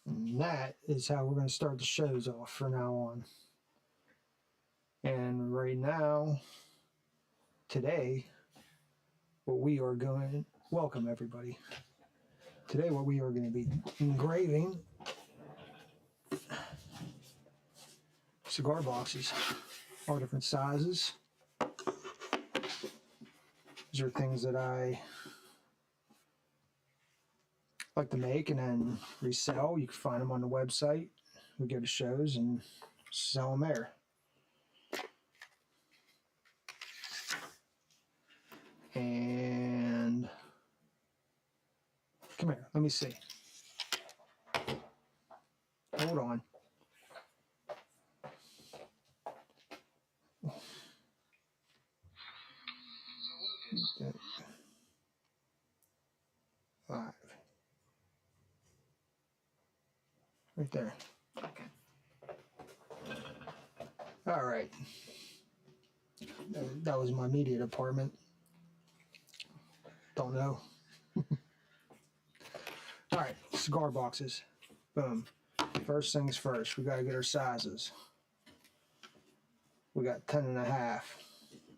And that is how we're going to start the shows off from now on. And right now, today, welcome everybody. Today what we are going to be engraving cigar boxes, all different sizes. These are things that I like to make and then resell. You can find them on the website. We go to shows and sell them there. And come here, let me see. Hold on. Five. Right there. Okay. All right. That was my media department. Don't know. All right, cigar boxes. Boom. First things first, we got to get our sizes. We got 10 and a half,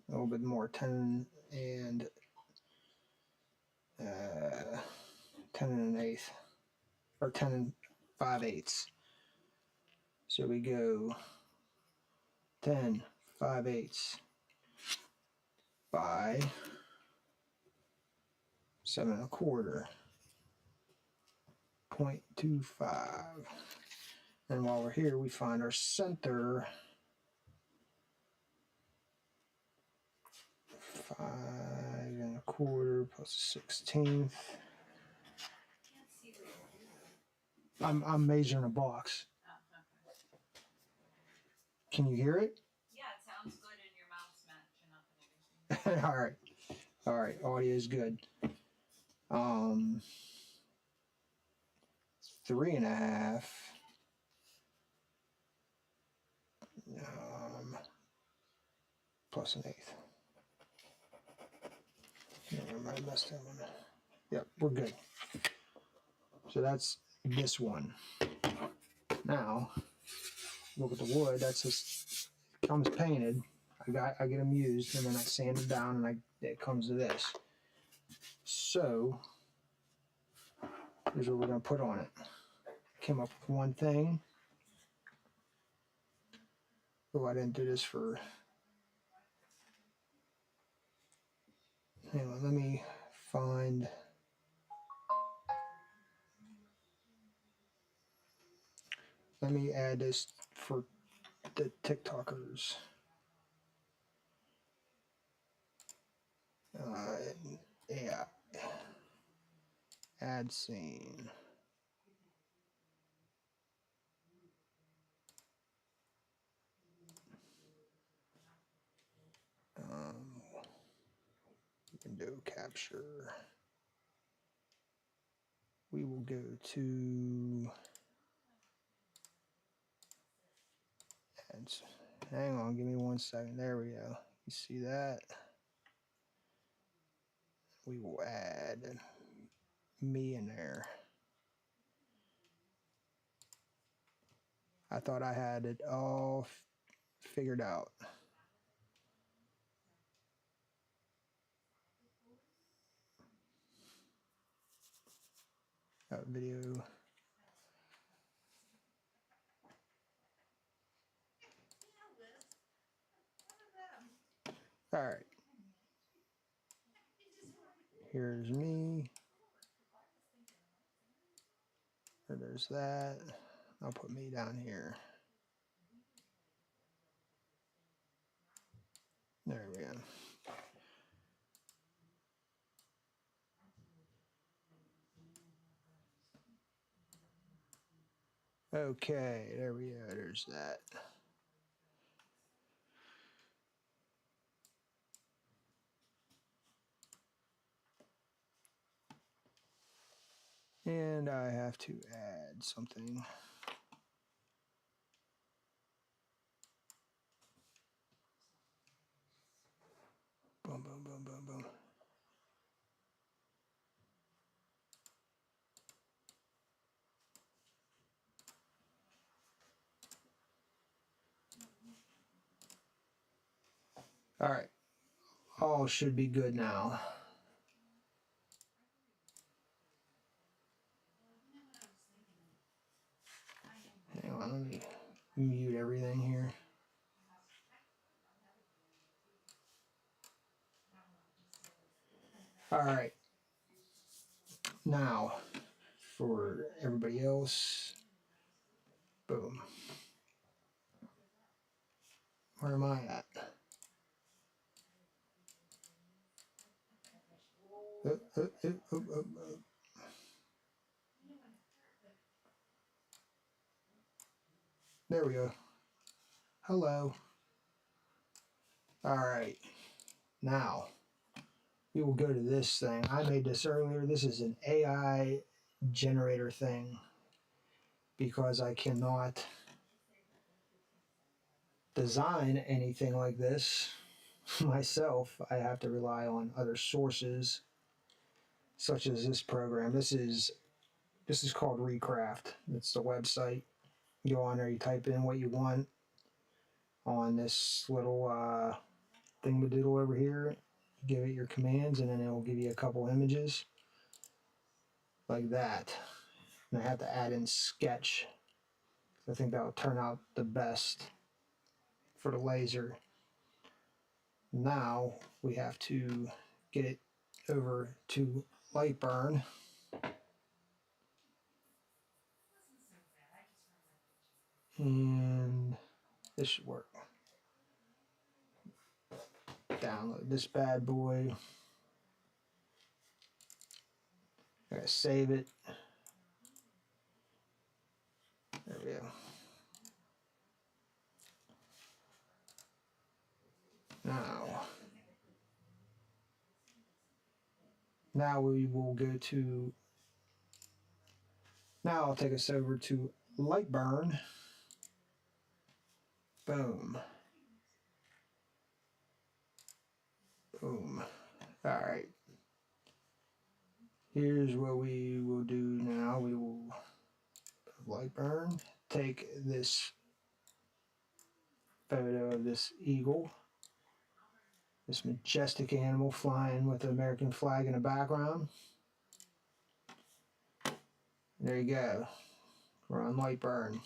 a little bit more, 10 and 10 and an eighth, or 10 and 5/8. So we go 10 5/8 by 7 1/4, 0.25. And while we're here, we find our center, 5 1/4 plus 1/16. I'm measuring a box. Oh, okay. Can you hear it? Yeah, it sounds good in your mouth's matching up and everything. All right, audio is good. 3 1/2. Plus 1/8. I messed that one. Yep, we're good. So that's this one. Now, look at the wood. That's just comes painted. I get them used, and then I sand it down, and it comes to this. So here's what we're gonna put on it. Came up with one thing. Oh, I didn't do this for. Hang on, let me find. Let me add this for the TikTokers. Yeah. Add scene. Window capture. We will go to. Hang on, give me 1 second. There we go. You see that? We will add me in there. I thought I had it all figured out. Video. All right. Here's me. There's that. I'll put me down here. There we go. Okay, there we go. There's that. And I have to add something. Boom, boom, boom, boom, boom. All right. All should be good now. Hang on, let me mute everything here. All right. Now, for everybody else, boom. Where am I at? There we go. Hello. All right. Now, we will go to this thing. I made this earlier. This is an AI generator thing because I cannot design anything like this myself. I have to rely on other sources such as this program. This is called Recraft. It's the website. You go on there, you type in what you want on this little thingamadoodle over here. You give it your commands, and then it will give you a couple images like that. And I have to add in Sketch. I think that will turn out the best for the laser. Now we have to get it over to Lightburn. And this should work. Download this bad boy. I gotta save it. There we go. Now we will go to. Now I'll take us over to Lightburn. Boom. Boom. All right. Here's what we will do now. We will Lightburn. Take this photo of this eagle. This majestic animal flying with the American flag in the background. There you go. We're on Lightburn.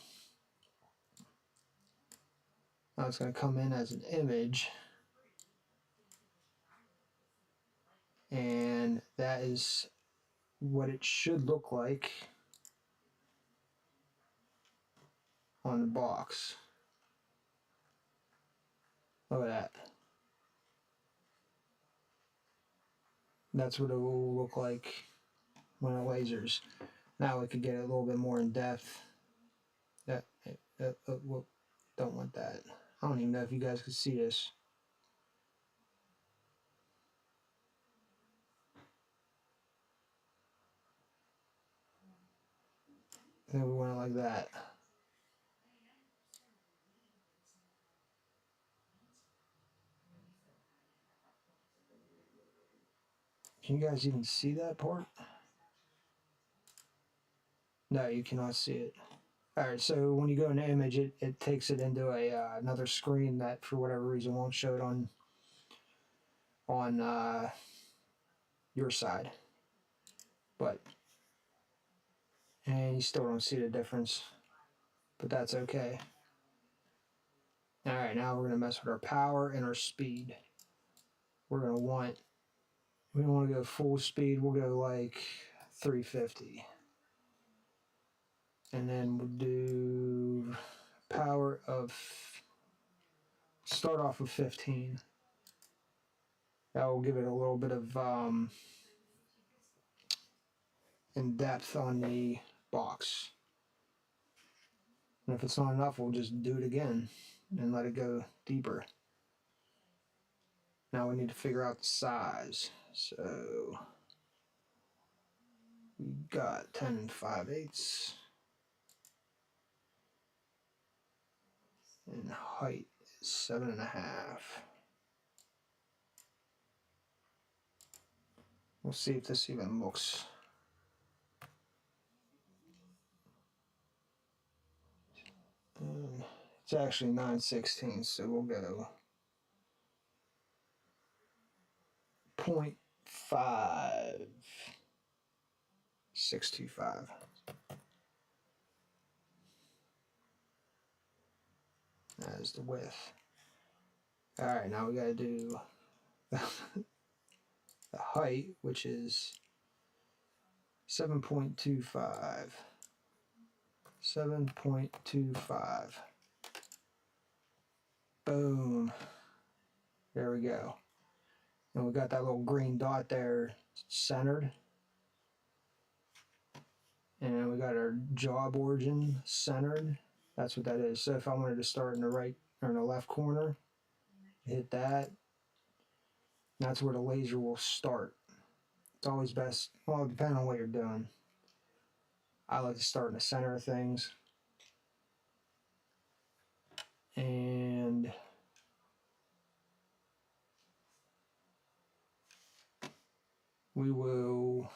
Now it's going to come in as an image. And that is what it should look like on the box. Look at that. That's what it will look like when it lasers. Now we could get a little bit more in depth. Don't want that. I don't even know if you guys could see this. Then we want it like that. Can you guys even see that part? No, you cannot see it. All right, so when you go in the image, it takes it into another screen that for whatever reason won't show it on your side. And you still don't see the difference, but that's okay. All right, now we're gonna mess with our power and our speed. We don't want to go full speed. We'll go like 350. And then we'll do power of, start off with 15. That will give it a little bit of in depth on the box. And if it's not enough, we'll just do it again and let it go deeper. Now we need to figure out the size. So we got 10 5/8, and height is 7.5. We'll see if this even looks. It's actually 9/16, so we'll go 0.5625. That is the width. Alright, now we gotta do the height, which is 7.25. 7.25. Boom. There we go. And we got that little green dot there centered. And we got our job origin centered. That's what that is. So if I wanted to start in the right or in the left corner, hit that. That's where the laser will start. It's always best, well, depending on what you're doing. I like to start in the center of things. And we will,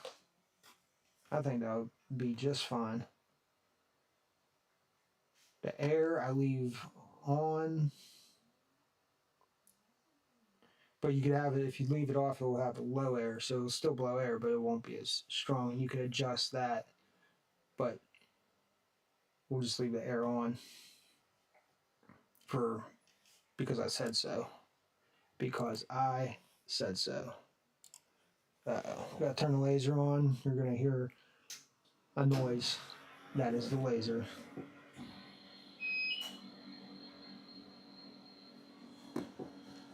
I think that'll be just fine. The air I leave on, but you could have it, if you leave it off, it will have a low air, so it'll still blow air, but it won't be as strong. You could adjust that, but we'll just leave the air on because I said so. Because I said so. Gotta turn the laser on. You're gonna hear a noise. That is the laser.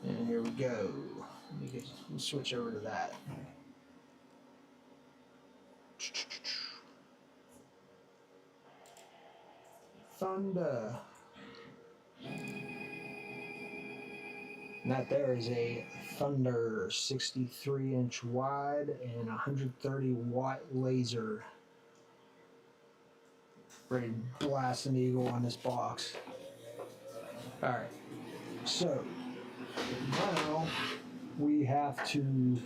And here we go. We'll switch over to that. Thunder. And that there is a Thunder 63-inch wide and 130-watt laser. Ready to blast an eagle on this box. Alright, so now we have to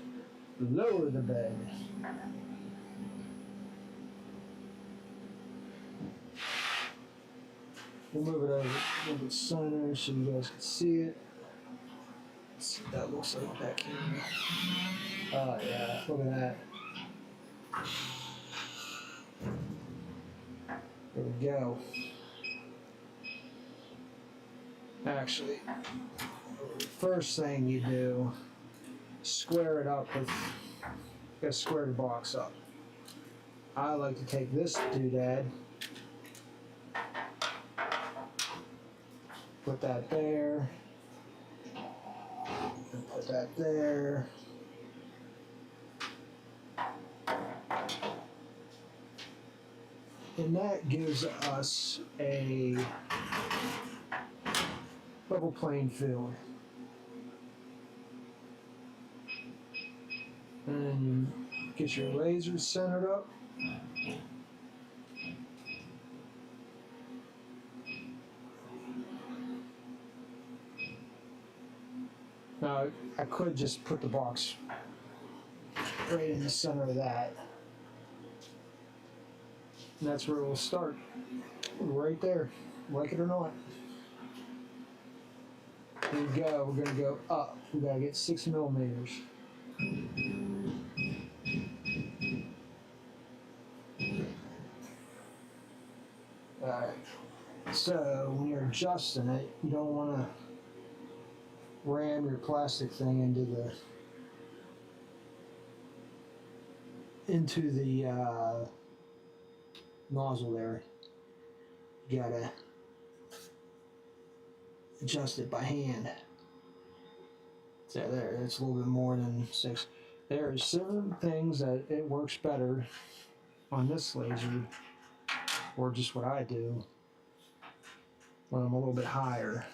lower the bed. We'll move it over a little bit center so you guys can see it. Let's see what that looks like back here. Oh yeah, look at that. There we go. Actually, first thing you do, square it up with, you gotta square the box up. I like to take this doodad, put that there, and put that there. And that gives us a level playing field. And get your laser centered up. Now, I could just put the box right in the center of that. And that's where we'll start. Right there, like it or not. Here we go, we're gonna go up. We gotta get 6 millimeters. Alright, so when you're adjusting it, you don't wanna ram your plastic thing into the nozzle there. You gotta adjust it by hand. So there, it's a little bit more than 6. There are certain things that it works better on this laser, or just what I do, when I'm a little bit higher.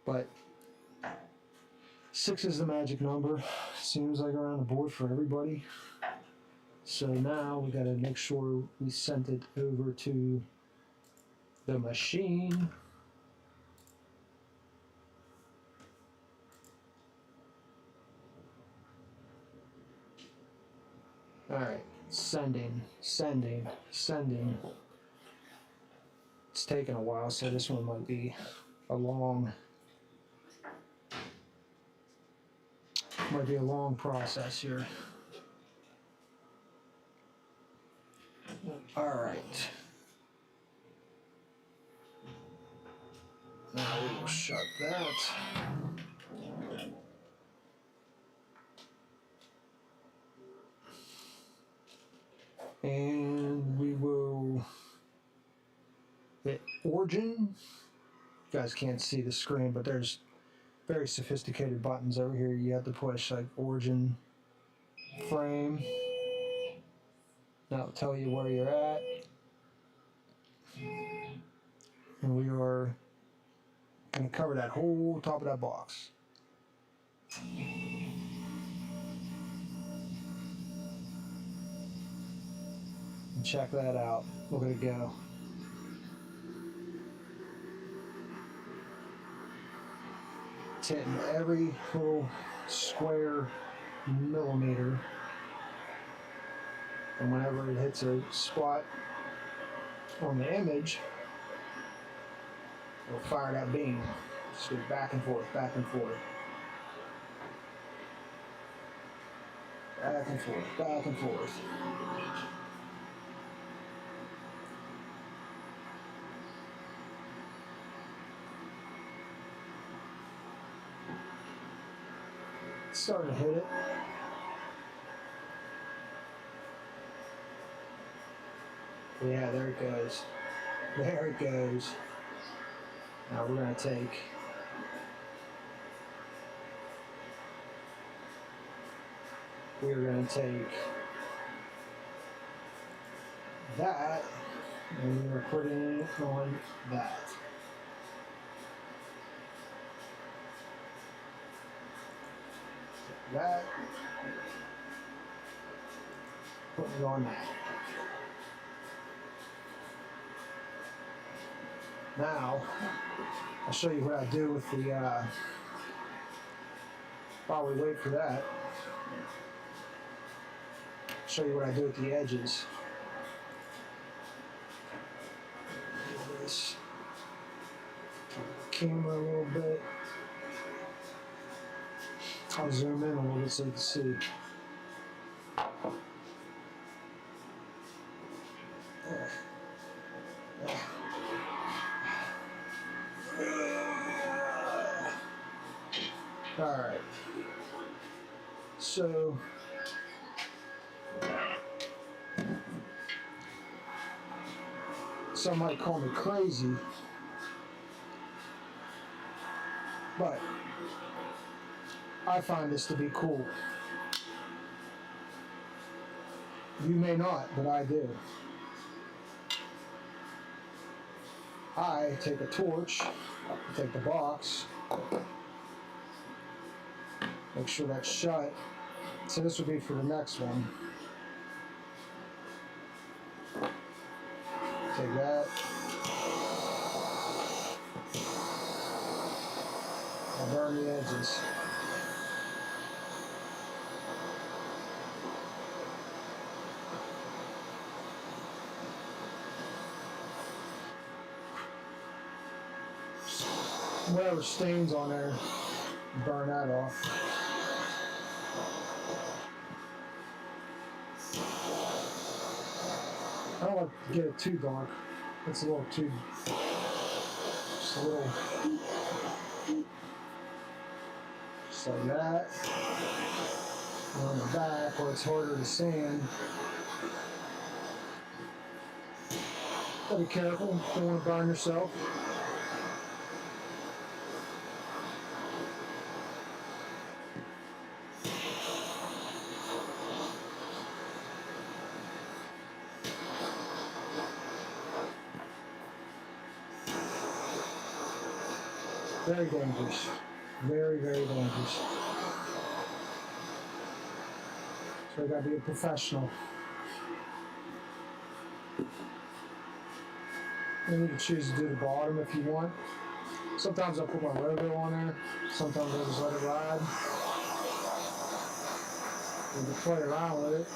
But 6 is the magic number. Seems like around the board for everybody. So now we gotta make sure we sent it over to the machine. Alright, sending. It's taking a while, so this one might be a long process here. Alright. Now we will shut that. And we will hit origin. You guys can't see the screen, but there's very sophisticated buttons over here. You have to push like origin, frame. That'll tell you where you're at. And we are going to cover that whole top of that box. And check that out. Look at it go. It's hitting every little square millimeter. And whenever it hits a spot on the image, it'll fire that beam. Just go back and forth, back and forth. Back and forth, back and forth. It's starting to hit it. Yeah, there it goes. There it goes. Now we're going to take that and we're putting it on that. That, putting it on that. Now, I'll show you what I do with the, while we wait for that, I'll show you what I do with the edges. This camera a little bit. I'll zoom in a little bit so you can see. Alright, so some might call me crazy, but I find this to be cool. You may not, but I do. I take a torch, take the box, make sure that's shut. So this would be for the next one. Take that. I'll burn the edges. Whatever stains on there, burn that off. I don't like to get it too dark. It's a little too, just a little, just like that. And on the back where it's harder to sand. Gotta be careful, don't want to burn yourself. Very dangerous. Very, very dangerous. So you gotta be a professional. And you can choose to do the bottom if you want. Sometimes I'll put my logo on there. Sometimes I'll just let it ride. You can play around with it.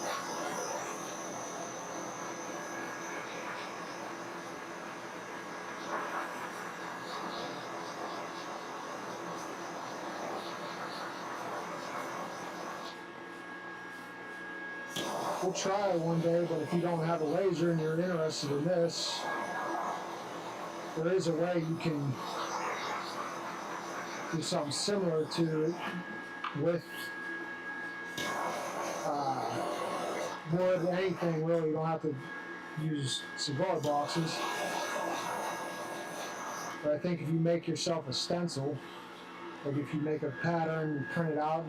We'll try it one day, but if you don't have a laser and you're interested in this, there is a way you can do something similar to it with wood, anything really. You don't have to use cigar boxes. But I think if you make yourself a stencil, like if you make a pattern, you print it out,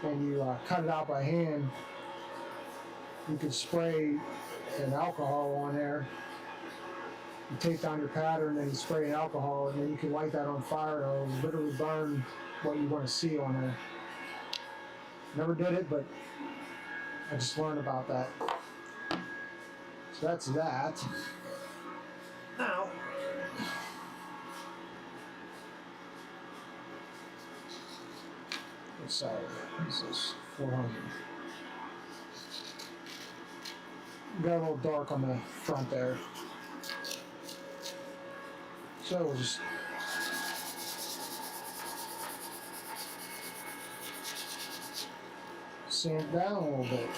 and you cut it out by hand, you could spray an alcohol on there. You take down your pattern and you spray an alcohol, and then you can light that on fire and it'll literally burn what you want to see on there. Never did it, but I just learned about that. So that's that. Now, what side is this? 400. Got a little dark on the front there. So we'll just sand it down a little bit.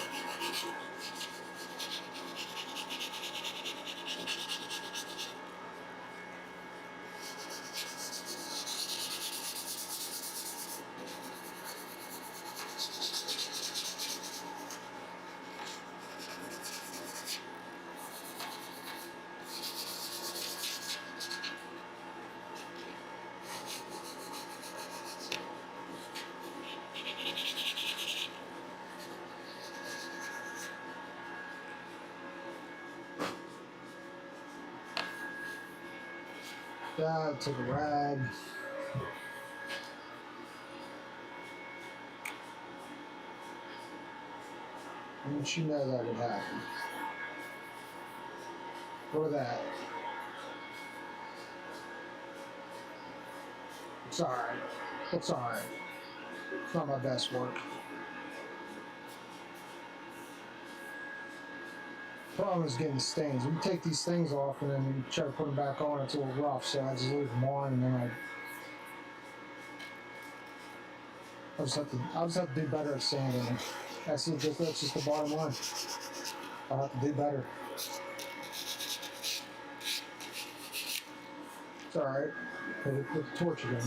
Take a rag. And you know that would happen. Or that. It's alright. It's alright. It's not my best work. Problem is getting stains. We take these things off and then we try to put them back on. It's a little rough, so I just leave them on, and then I'll just have to do better at sanding. That's just the bottom line. I'll have to do better. It's alright. Put the torch again.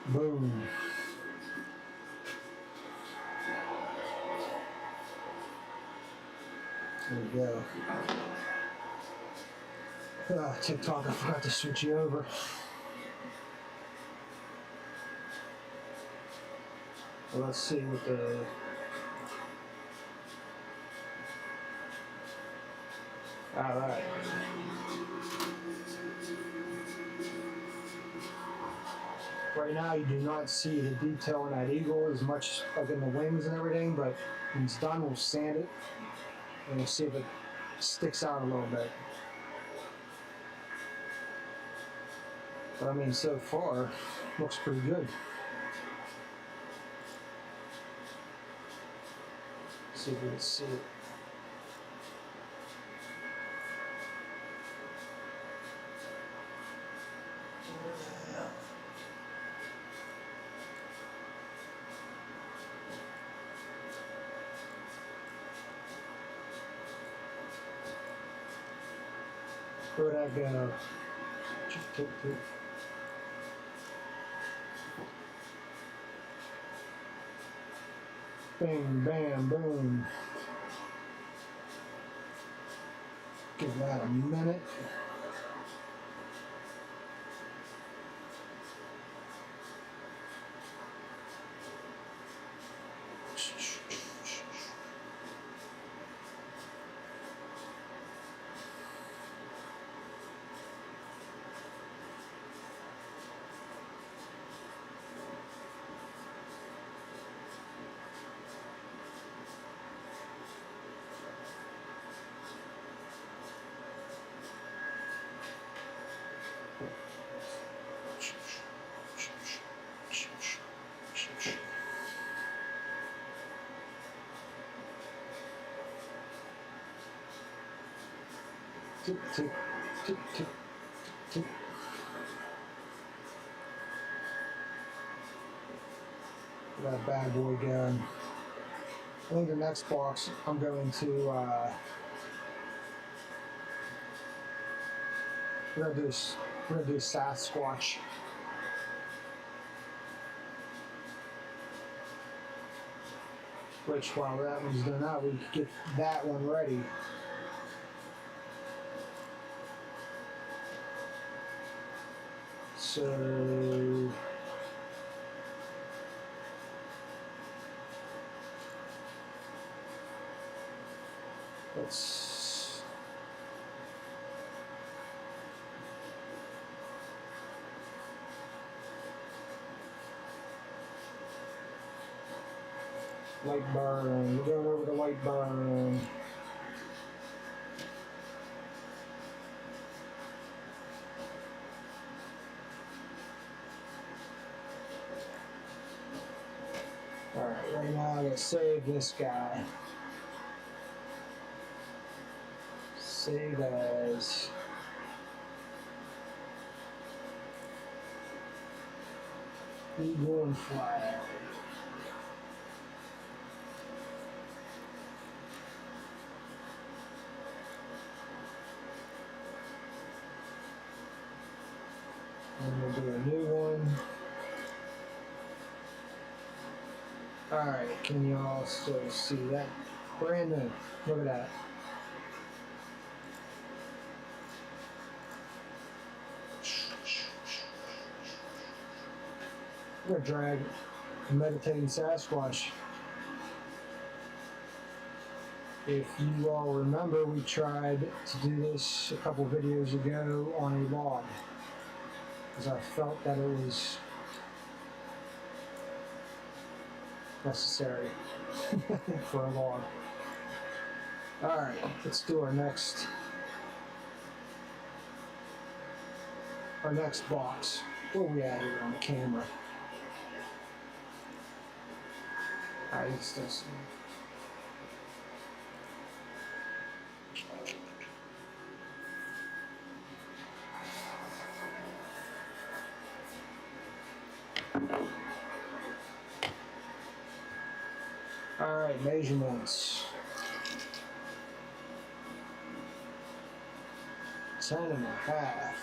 Boom. There we go. TikTok, I forgot to switch you over. Well, let's see what the... Alright. Right now you do not see the detail in that eagle as much, like in the wings and everything, but when it's done we'll sand it and we'll see if it sticks out a little bit. But I mean, so far looks pretty good. See if we can see it. Where'd I go? Bang, bam, boom. Give that a minute. tick, tick, tick, tick, tick. That bad boy going. I think the next box I'm going to we're gonna do Sasquatch. Which while that one's done out, we can get that one ready. So let's light burn. We're going over the light burn. Alright, right now I'm gonna save this guy. Save as Eagle and Flag. And we'll do a new one. Alright, can you all still see that? Brand new. Look at that. I'm gonna drag Meditating Sasquatch. If you all remember, we tried to do this a couple videos ago on a log, because I felt that it was necessary for a log. Alright, let's do our next box. Where are we at here on the camera? Alright, you can still see. Alright, measurements. 10.5.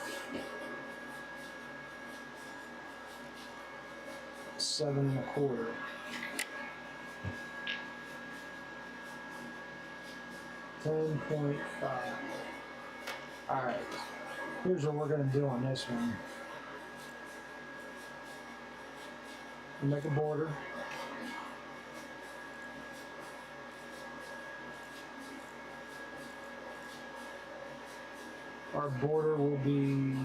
7.25. 10.5. Alright, here's what we're going to do on this one. We'll make a border. Our border will be,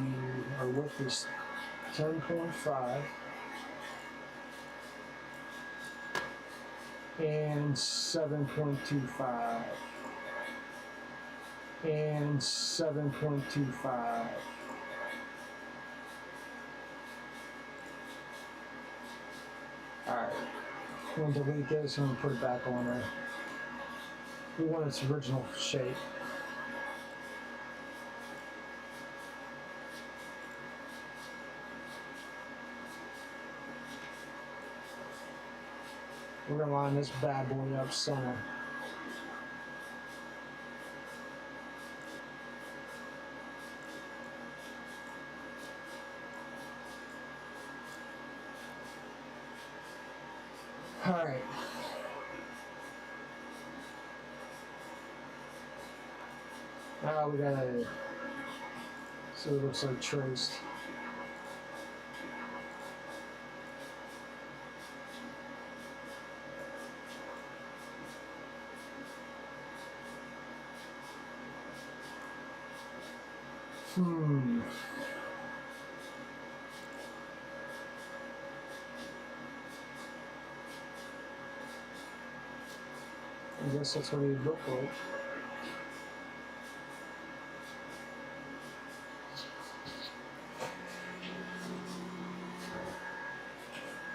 our width is 10.5 and 7.25 and 7.25. Alright, I'm going to delete this and put it back on there. We want its original shape. We're going to line this bad boy up center. Alright. Now we gotta, so it looks like traced. I guess that's what he'd look like.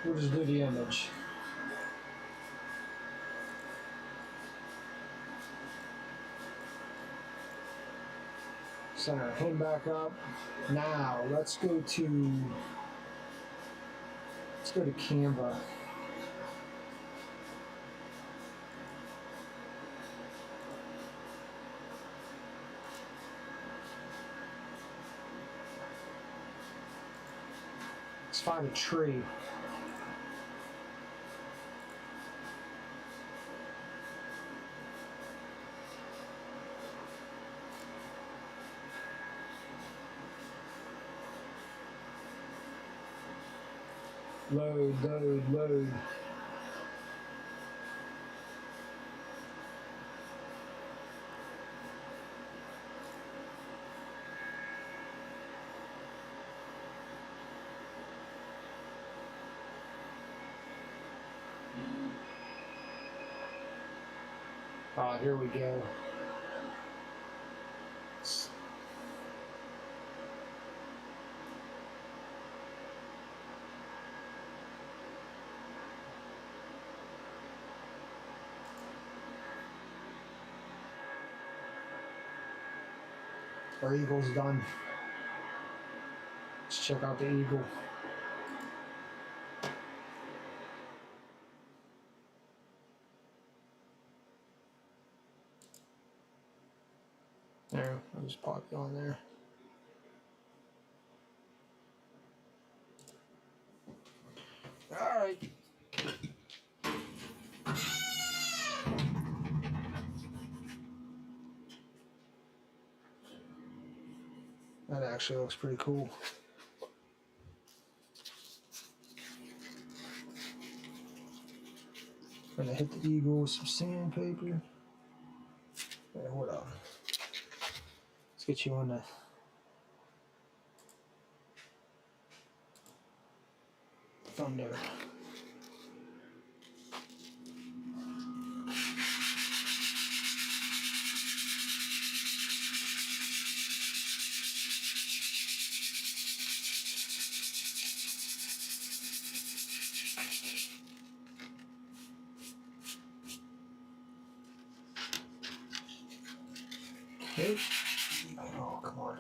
We'll just do the image. Center our pin back up. Now let's go to Canva. Let's find a tree. Load, load, load. Oh, here we go. Our eagle's done. Let's check out the eagle. There, I'll just pop it on there. Alright. That actually looks pretty cool. I'm gonna hit the eagle with some sandpaper. Hey, hold on. Let's get you on the thunder. Okay. Oh, come on.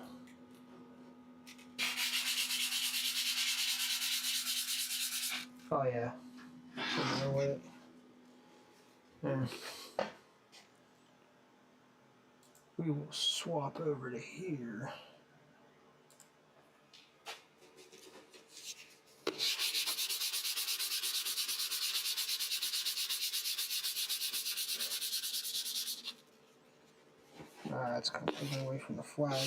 Oh, yeah. Familiar with it. And we will swap over to here. It's kind of taking away from the flag.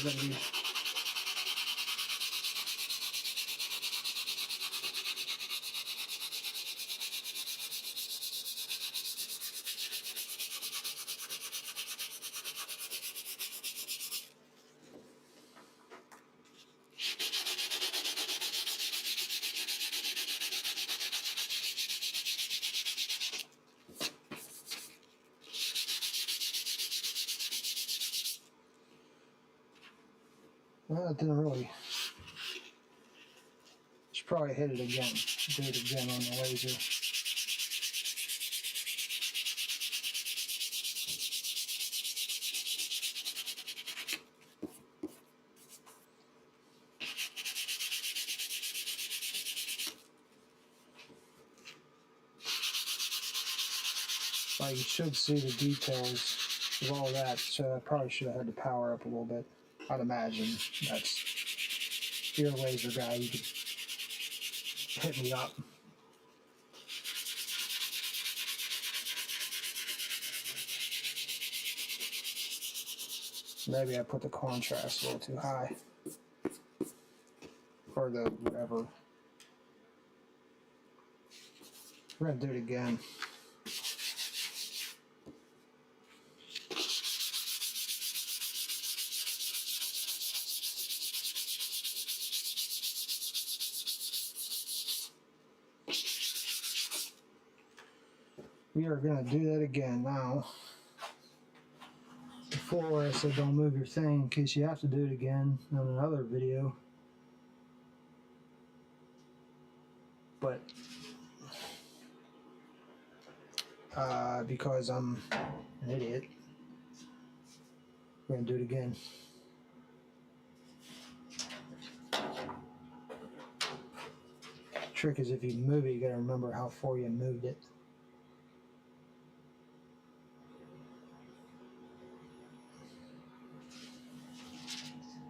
Well, it didn't really. Should probably hit it again. Do it again on the laser. Well, you should see the details of all that, so I probably should have had to power up a little bit. I'd imagine that's your laser guy. You could hit me up. Maybe I put the contrast a little too high. Or the whatever. We're gonna do it again. We are gonna do that again now. Before I said don't move your thing in case you have to do it again on another video. But because I'm an idiot, we're gonna do it again. trick is if you move it, you gotta remember how far you moved it.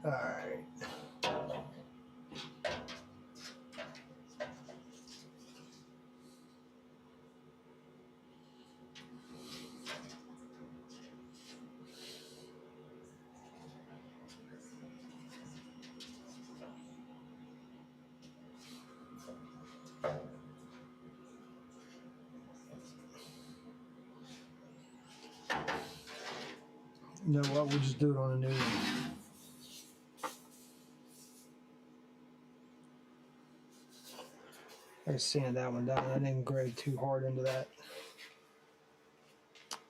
Alright. You know what? We'll just do it on a new one. I sand that one down. I didn't engrave too hard into that.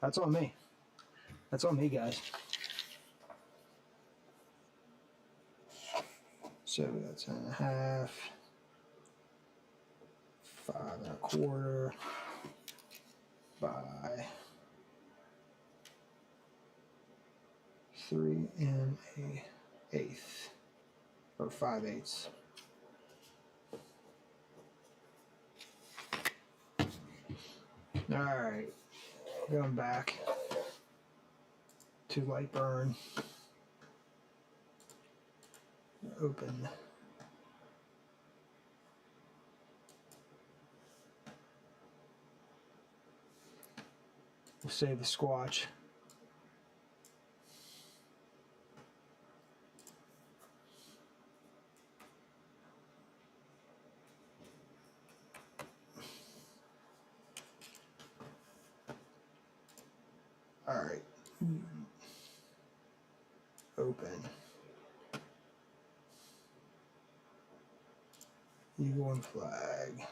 That's on me. That's on me, guys. So we got 10.5, 5.25 by 3 1/8 or 5/8. All right, going back to light burn. Open. We'll save the squatch. All right. Open. Eagle and flag.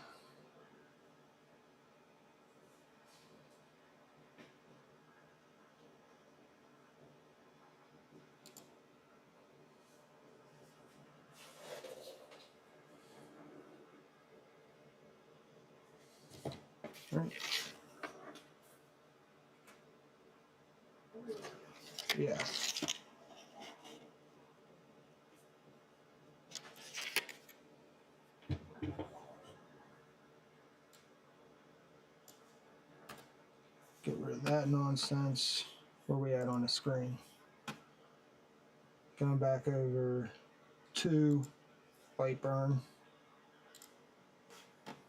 Right. Yeah. Get rid of that nonsense. Where we at on the screen? Going back over to light burn.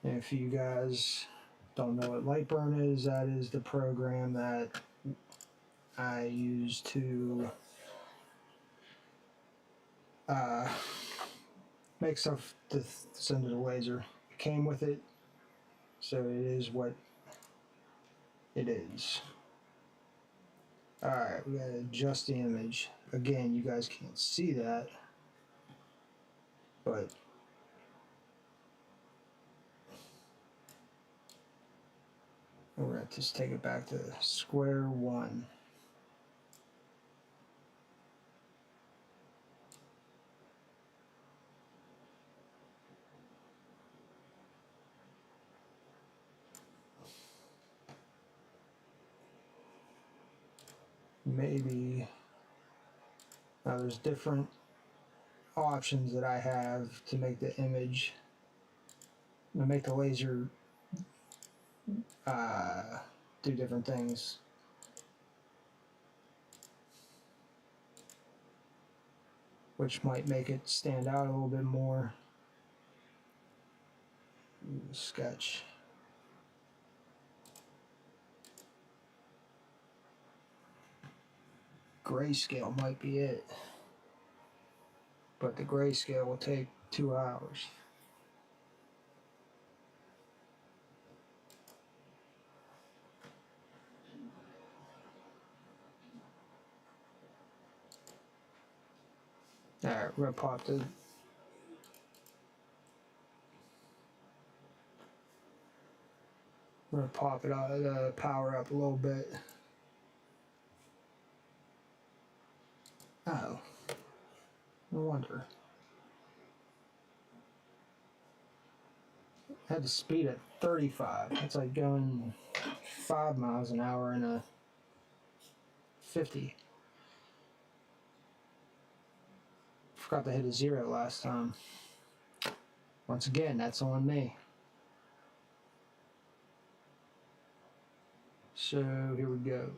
And if you guys don't know what light burn is, that is the program that I use to make stuff to send to the laser. It came with it, so it is what it is. Alright, we gotta adjust the image. Again, you guys can't see that, but we're gonna just take it back to square one. Maybe now there's different options that I have to make the image, to make the laser do different things. Which might make it stand out a little bit more. Sketch. Grayscale might be it. But the grayscale will take 2 hours. Alright, we're gonna pop the it out, power up a little bit. Oh, no wonder. I had to speed at 35. That's like going 5 miles an hour in a 50. Forgot to hit a 0 last time. Once again, that's on me. So here we go.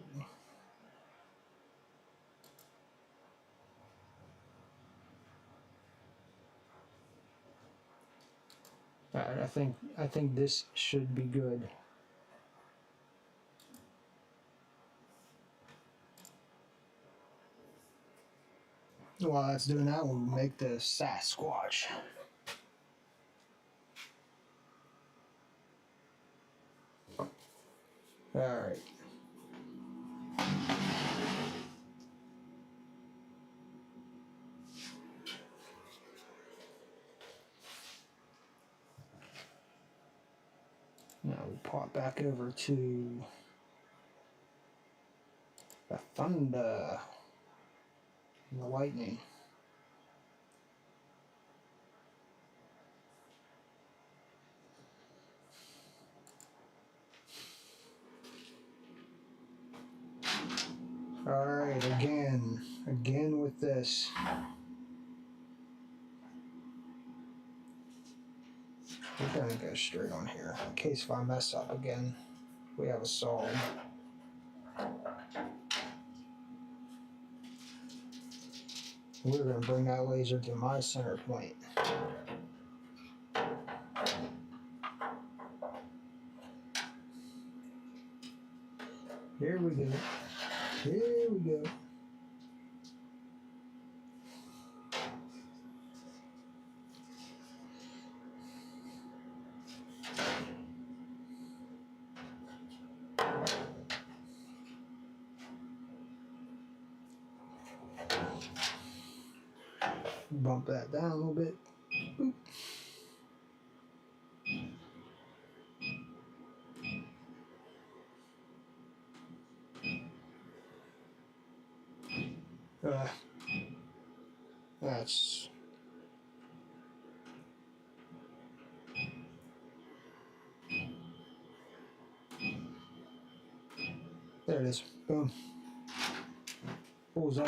Alright, I think this should be good. While that's doing that, we'll make the Sasquatch. Alright. Now we pop back over to the thunder and the lightning. Alright, again with this. We're gonna go straight on here. In case if I mess up again, we have a solid. We're gonna bring that laser to my center point. Here we go. Here we go. Bump that down a little bit. Boop. That's there it is. Boom. Bullseye.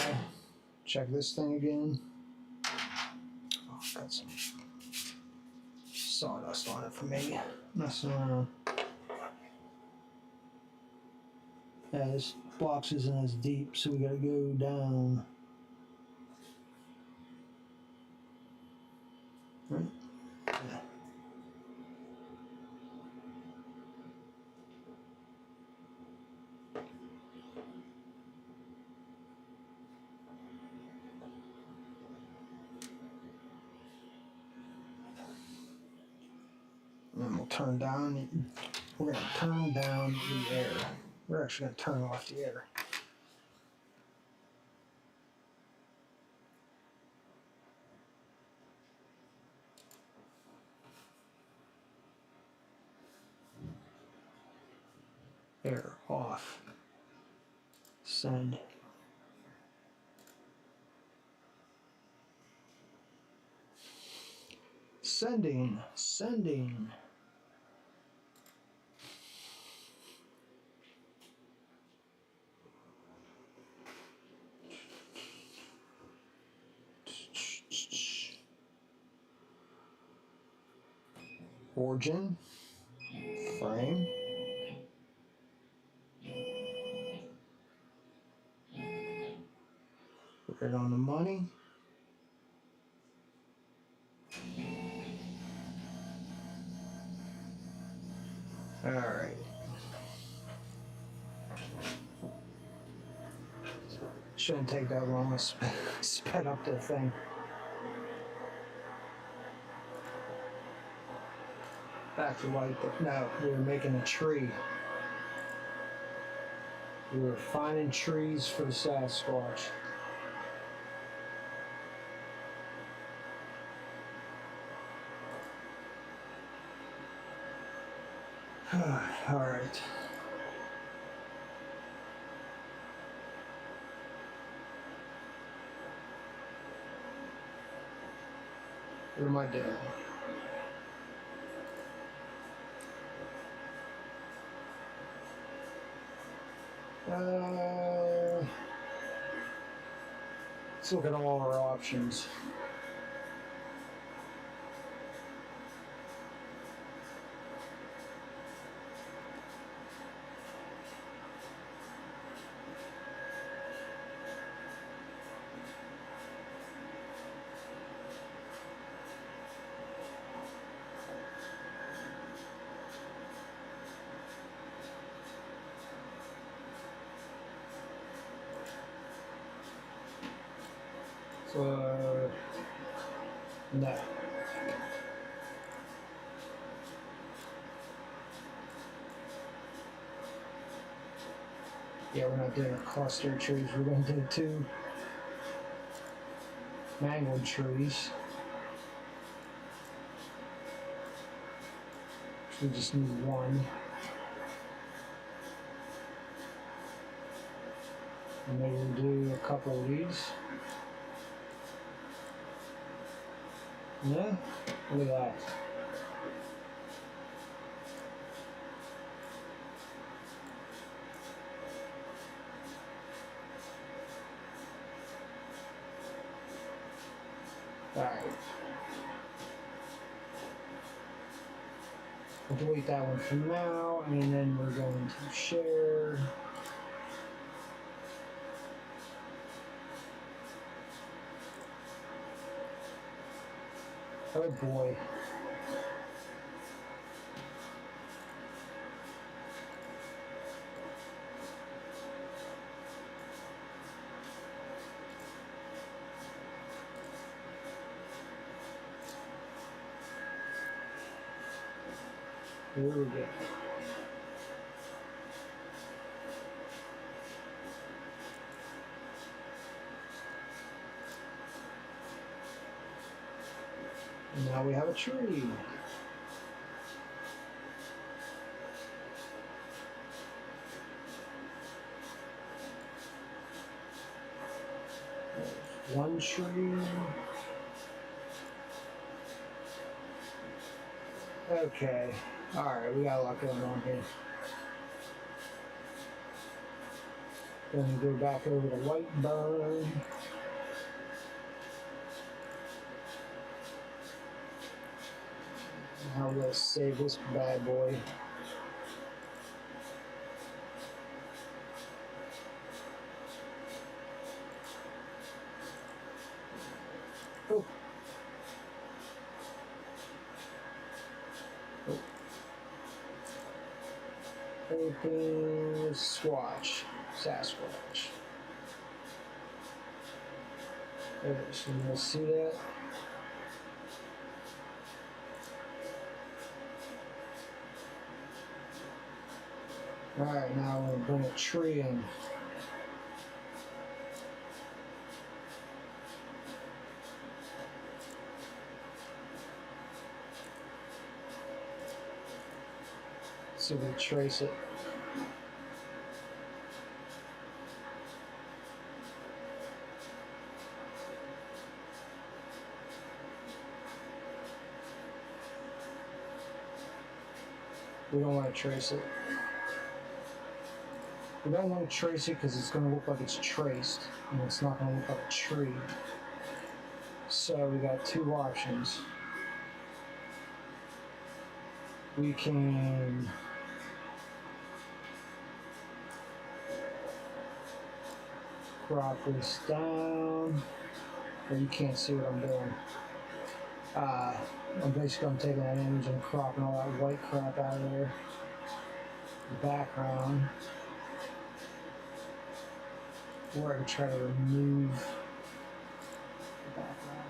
Check this thing again. Oh, got some sawdust on it for me. Messing around. Yeah, this box isn't as deep, so we gotta go down. Right? Yeah. And then we'll turn down. We're gonna turn down the air. We're actually gonna turn off the air. Air off. Send. Sending. Origin. Frame. Put it on the money. Alright. Shouldn't take that long. Let's sped up the thing. Back to like no, we were making a tree. We were finding trees for the Sasquatch. All right. What am I doing? Let's look at all our options. No. Yeah, we're not doing a cluster of trees. We're going to do 2 mangled trees. We just need 1. And maybe we'll do a couple of these. Yeah, look at that. Alright. We'll delete that one for now, and then we're going to share. Oh boy. Here we go. And now we have a tree. There's 1 tree. Okay. Alright, we got a lot going on here. Then we go back over to white bone. Now let's save this bad boy. Oh. Oh. Open Swatch. Sasquatch. Okay, so you'll see that. Alright, now we're going to bring a tree in. So we trace it. We don't want to trace it. We don't want to trace it because it's going to look like it's traced, and it's not going to look like a tree. So we got 2 options. We can crop this down, but you can't see what I'm doing. I'm basically taking that image and cropping all that white crap out of there. The background. Or I can try to remove the background.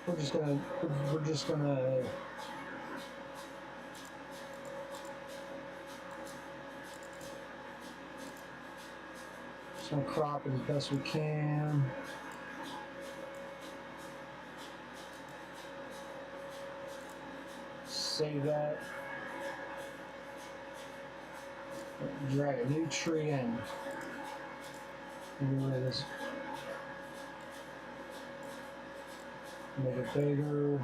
We're just gonna crop it as best we can. Save that. Drag a new tree in. Get rid of this. Make it bigger.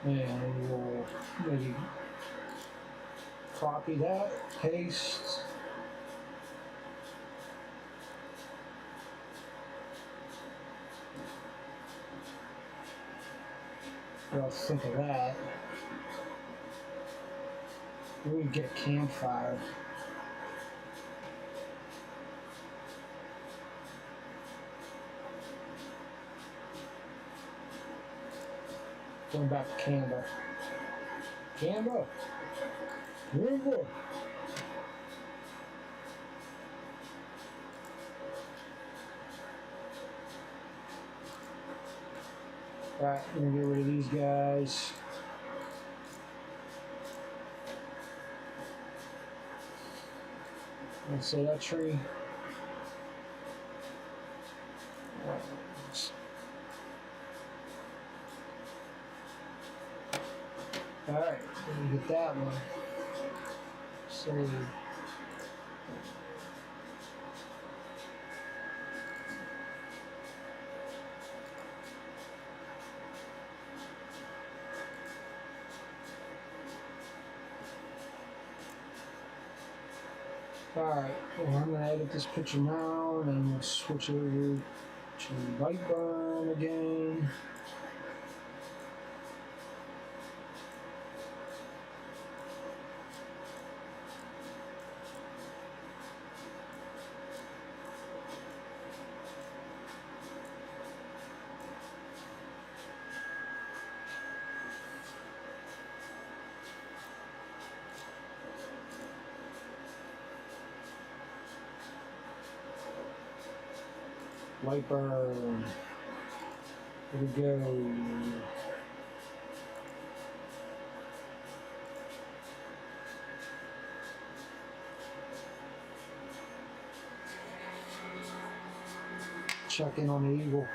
And we'll maybe copy that, paste. What else think of that? We would get a campfire. Going back to Canada. Canada! Canada! Alright, we're gonna get rid of these guys. Let's say that tree. Alright, let me get that one. Save. Alright, well, I'm going to edit this picture now, and then we'll switch over to light burn again. Light burn. Here we go. Check in on the eagle.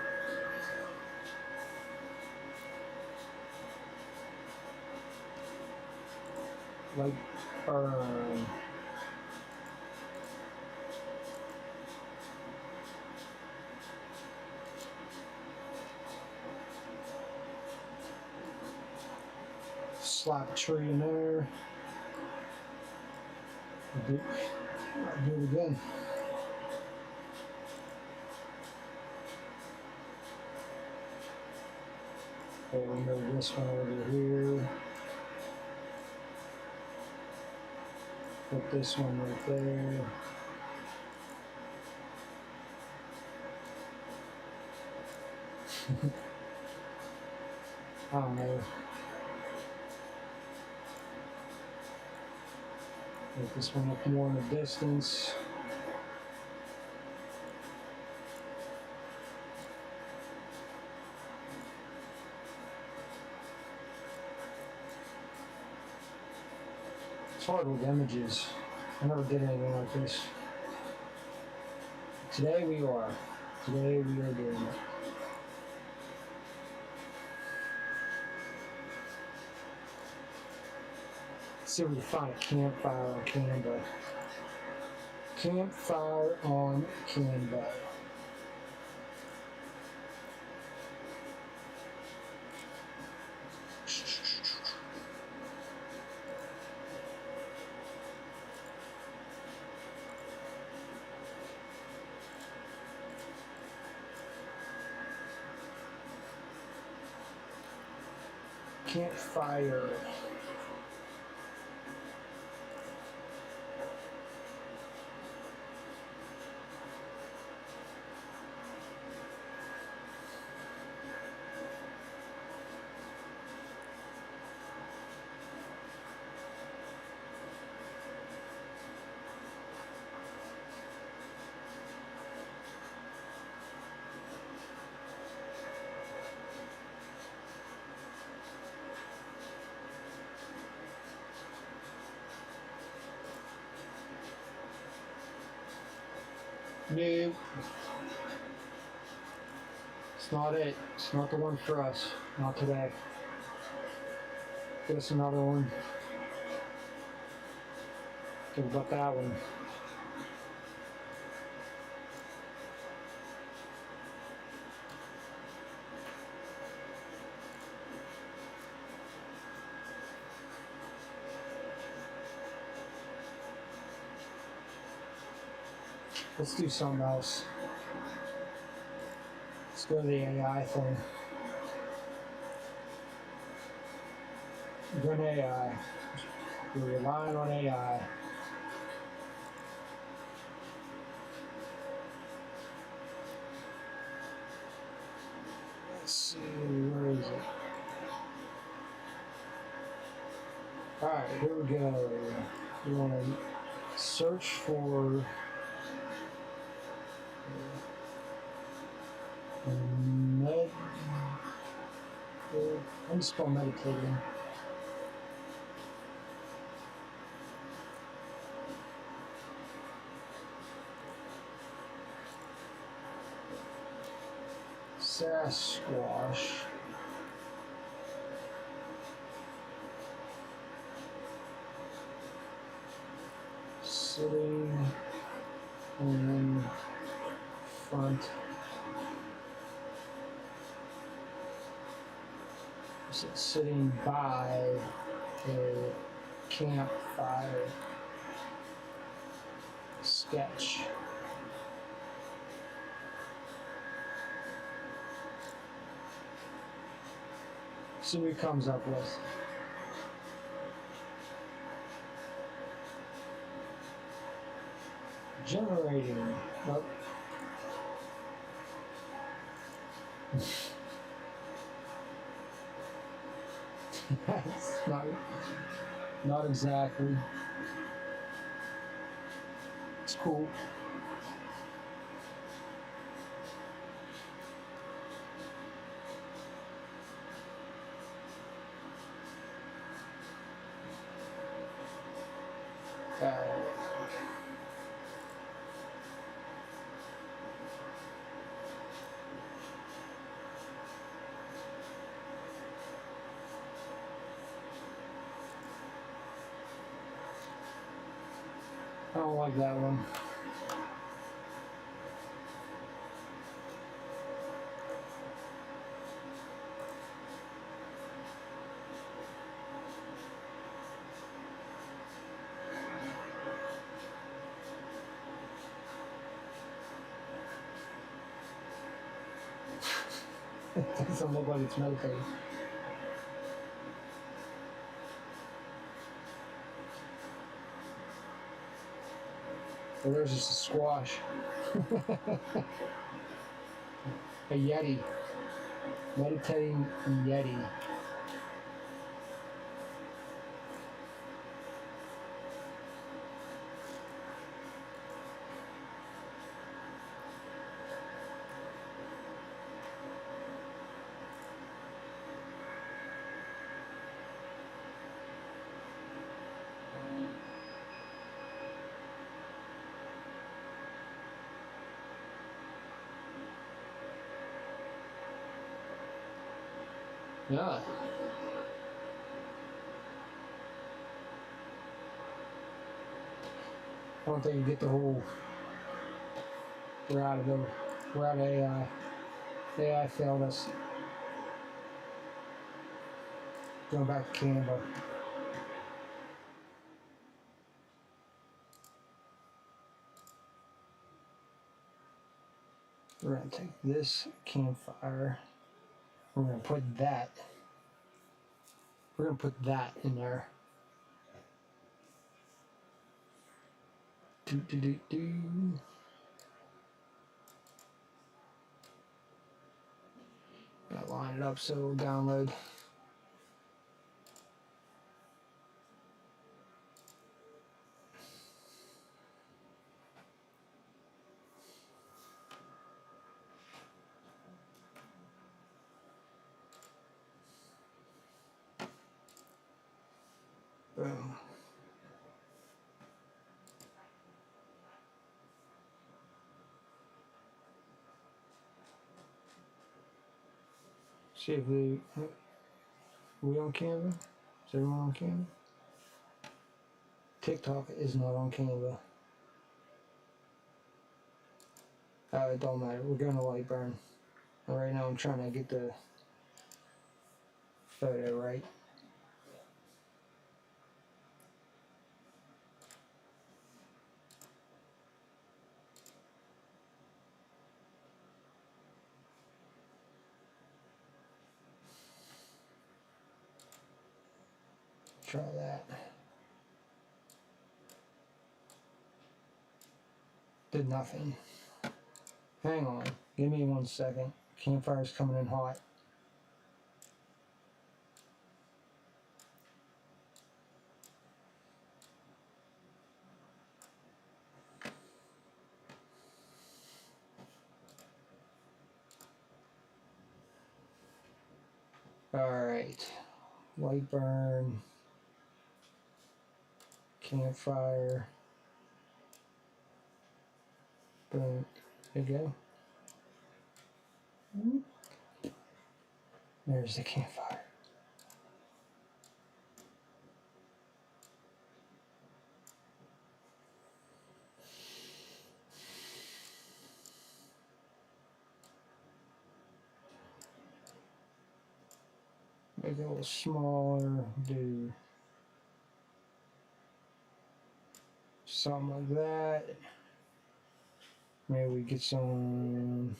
Light burn. Slap a tree in there. Do it again. Okay, we'll move this one over here. Put this one right there. I don't know. Make this one look more in the distance. It's hard with images. I never did anything like this. Today we are. Today we are doing it. Let's see if we can find a campfire on Canva. Campfire on Canva. Campfire. No. It's not it. It's not the one for us. Not today. Get us another one. Think about that one. Let's do something else. Let's go to the AI thing. Good AI. We're relying on AI. Let's see, where is it? Alright, here we go. We want to search for med. How do you spell meditating? Sasquatch. Sitting in front. Sitting by a campfire. Sketch. See what he comes up with. Generating. Nope. That's not exactly. It's cool. I don't like that one. It doesn't look like it's meditating. So there's just a squash. A yeti. Meditating yeti. Yeah. I don't think you get the whole. We're out of AI. AI failed us. Going back to Canva. We're gonna take this campfire. We're gonna put that. We're gonna put that in there. Do do do do. Gotta line it up so it'll download. Boom. See if we on Canva? Is everyone on Canva? TikTok is not on Canva. It don't matter. We're going to Lightburn. Right now I'm trying to get the photo right. try that. Did nothing. Hang on. Give me 1 second. Campfire's coming in hot. Alright. White burn. Campfire. Boom. There you go. There's the campfire. Make it a little smaller. Do something like that. Maybe we get some.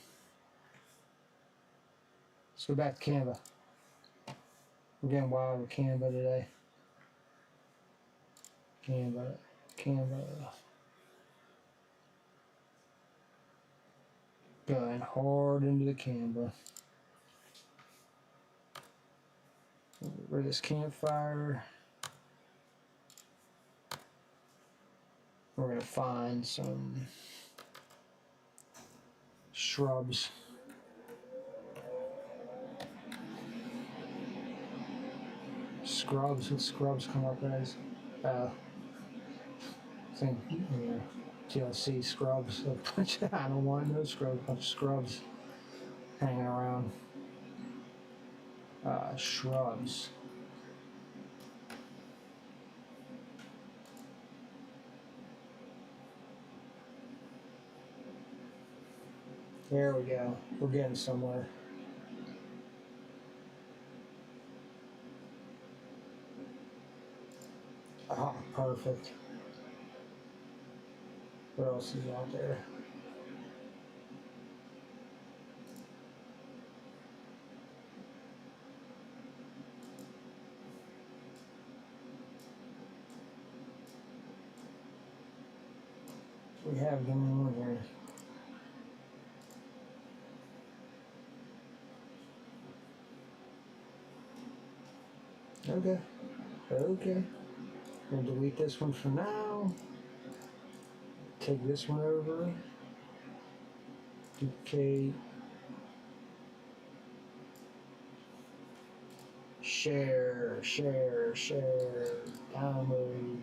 Let's go back to Canva. We're getting wild with Canva today. Canva. Going hard into the Canva. Where this campfire. We're gonna find some shrubs. Scrubs. What scrubs come up as? I think TLC scrubs. I don't want no scrubs. A bunch of scrubs hanging around. Shrubs. There we go. We're getting somewhere. Oh, perfect. What else is out there? We have them on here. Okay. We'll delete this one for now. Take this one over. Duplicate. Share. Download.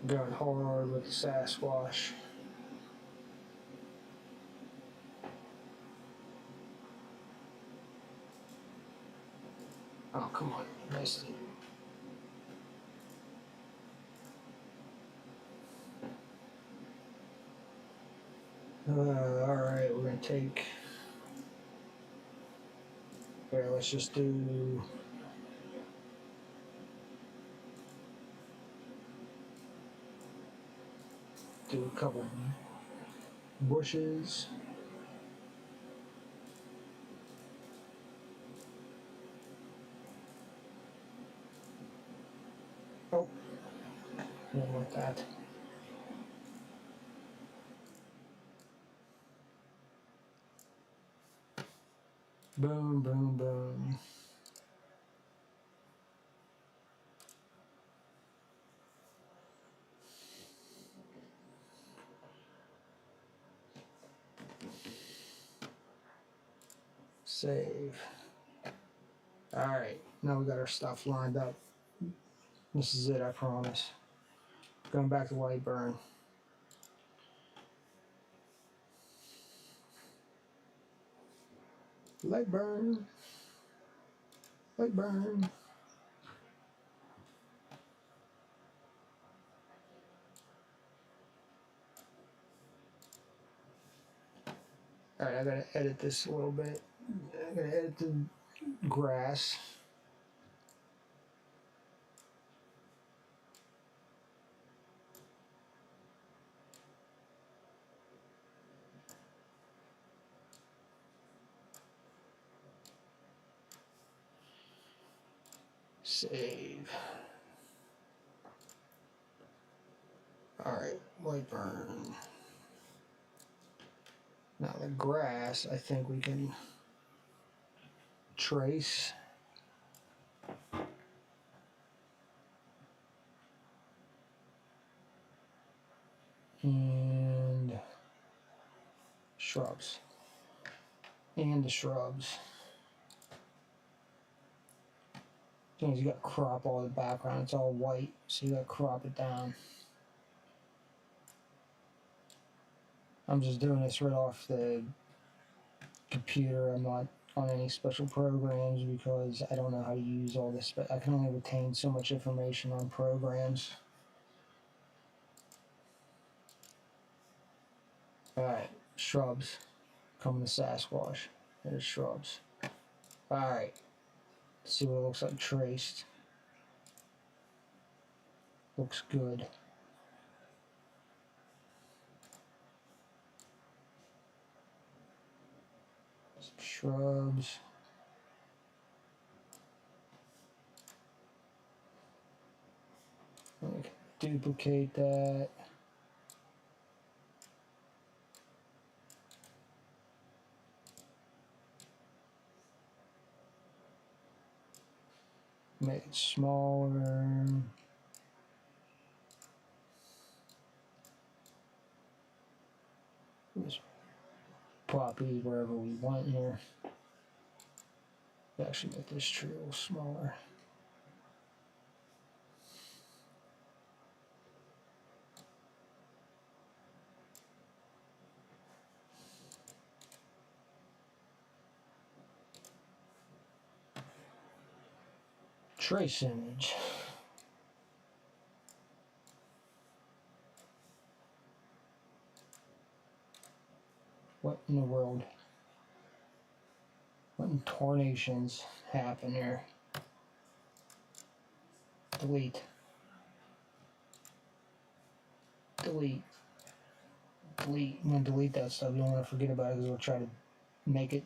Going hard with the Sasquatch. Oh, come on, you missed it. Alright, we're gonna take. Here, let's just do. Do a couple bushes. Oh, don't want that. Boom. Save. Alright, now we got our stuff lined up. This is it, I promise. Going back to white burn. Light burn. Alright, I gotta edit this a little bit. I gotta edit the grass. Save. Alright, white burn. Now the grass, I think we can trace. And shrubs. And the shrubs. Things you got to crop all the background. It's all white, so you got to crop it down. I'm just doing this right off the computer. I'm not on any special programs because I don't know how to use all this, but I can only retain so much information on programs. Alright, shrubs. Coming to Sasquatch. There's shrubs. Alright, let's see what it looks like traced. Looks good. Some shrubs. I can duplicate that. Make it smaller. Just pop these wherever we want here. Actually make this tree a little smaller. Trace image. What in the world? What in tarnations happen here? Delete. Delete. Delete. I'm gonna delete that stuff. You don't want to forget about it because we'll try to make it.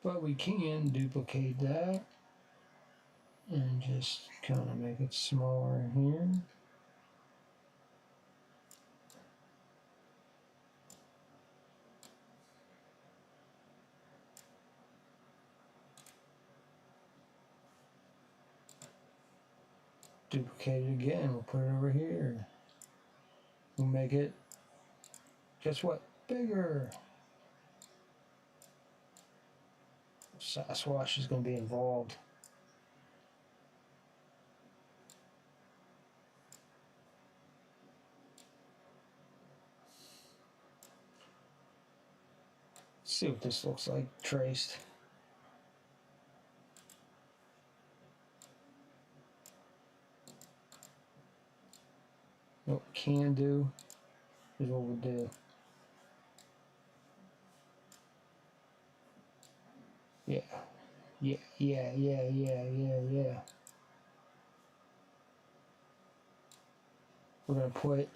But we can duplicate that and just kind of make it smaller here. Duplicate it again. We'll put it over here. We'll make it, guess what? Bigger. Sasquatch is going to be involved. Let's see what this looks like traced. What we can do is what we'll do. Yeah. Yeah. We're going to put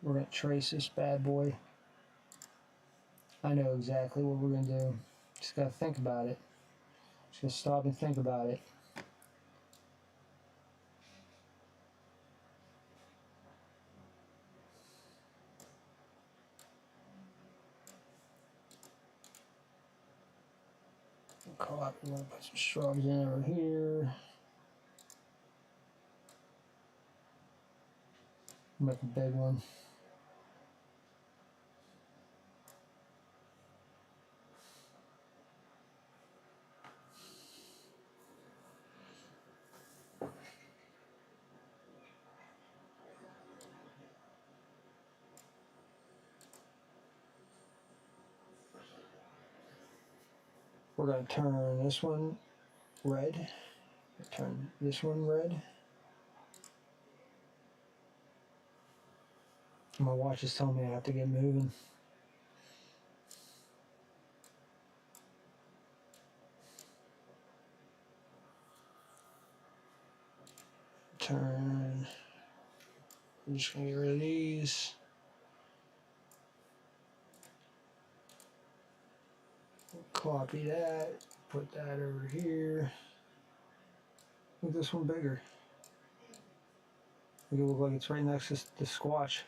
we're going to trace this bad boy. I know exactly what we're going to do. Just got to think about it. Just going to stop and think about it. Copy. We're going to put some shrubs in over here. Make a big one. We're going to turn this one red. Turn this one red. My watch is telling me I have to get moving. Turn. I'm just going to get rid of these. Copy that. Put that over here. Make this one bigger. Make it look like it's right next to the squash.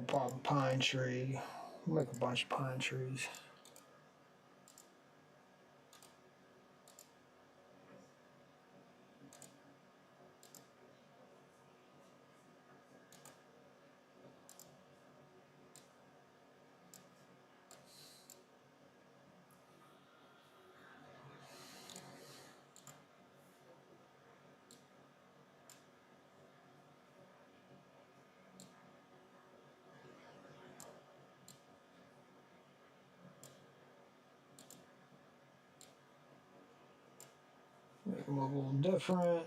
Pop a pine tree. Make a bunch of pine trees. Make them a little different.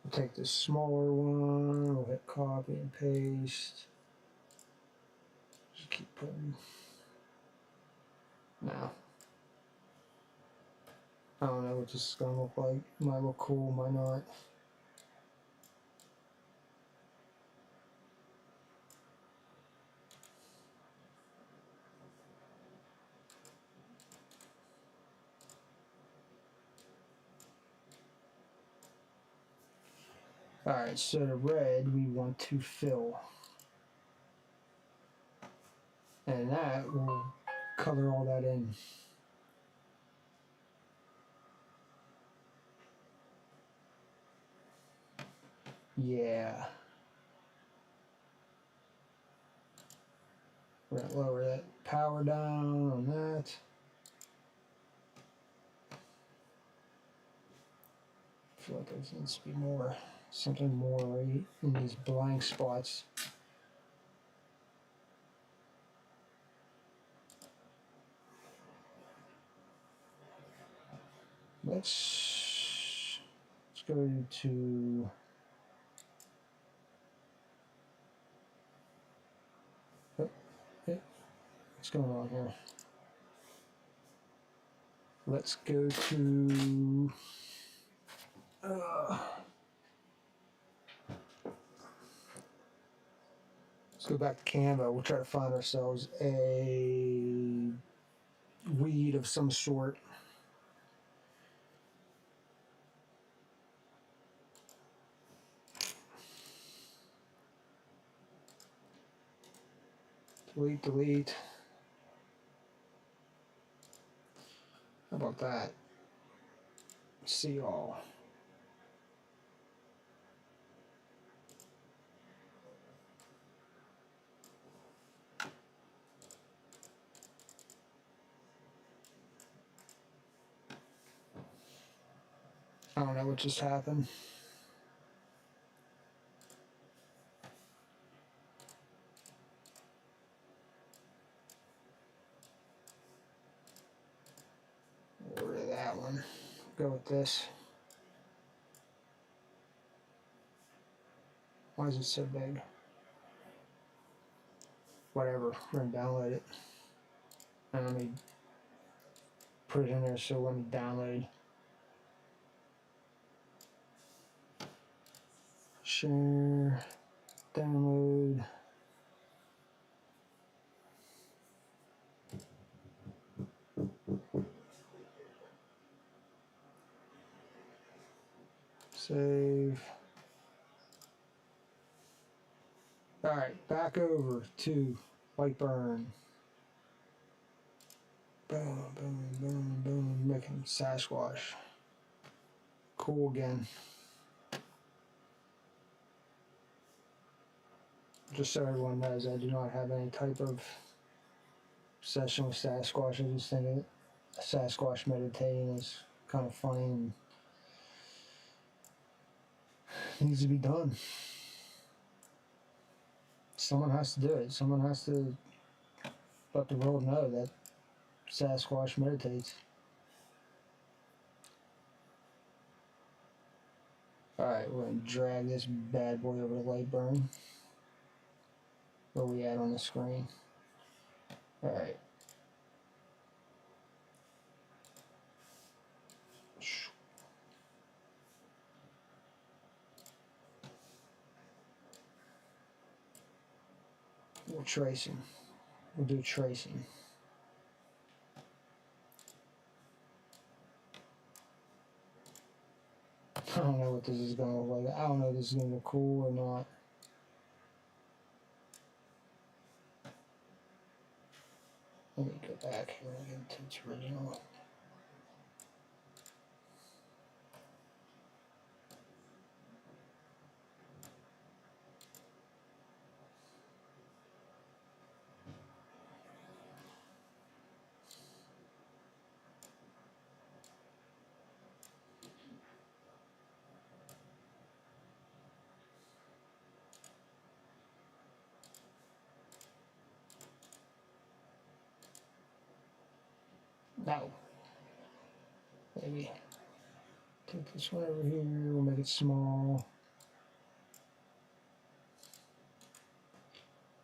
We'll take this smaller one. We'll hit copy and paste. Just keep putting. Now, I don't know what this is gonna look like. Might look cool, might not. Alright, so the red we want to fill. And that will color all that in. Yeah. We're gonna lower that power down on that. I feel like there needs to be more, something more right in these blank spots. Let's go to what's going on here? Let's go to let's go back to Canva. We'll try to find ourselves a weed of some sort. Delete, delete. How about that? See all. I don't know what just happened. Get rid of that one. Go with this. Why is it so big? Whatever, we're gonna download it. And let me put it in there, so let me download. Share, download. Save. Alright, back over to white burn. Boom, boom, boom, boom, making Sasquatch. Cool again. Just so everyone knows, I do not have any type of obsession with Sasquatch. I just think it, Sasquatch meditating is kind of funny and needs to be done. Someone has to do it. Someone has to let the world know that Sasquatch meditates. Alright, we're going to drag this bad boy over to light burn. Where we at on the screen? Alright. We're tracing. We'll do tracing. I don't know what this is going to look like. I don't know if this is going to look cool or not. Let me go back here and get to its original. No. Maybe take this one over here. We'll make it small.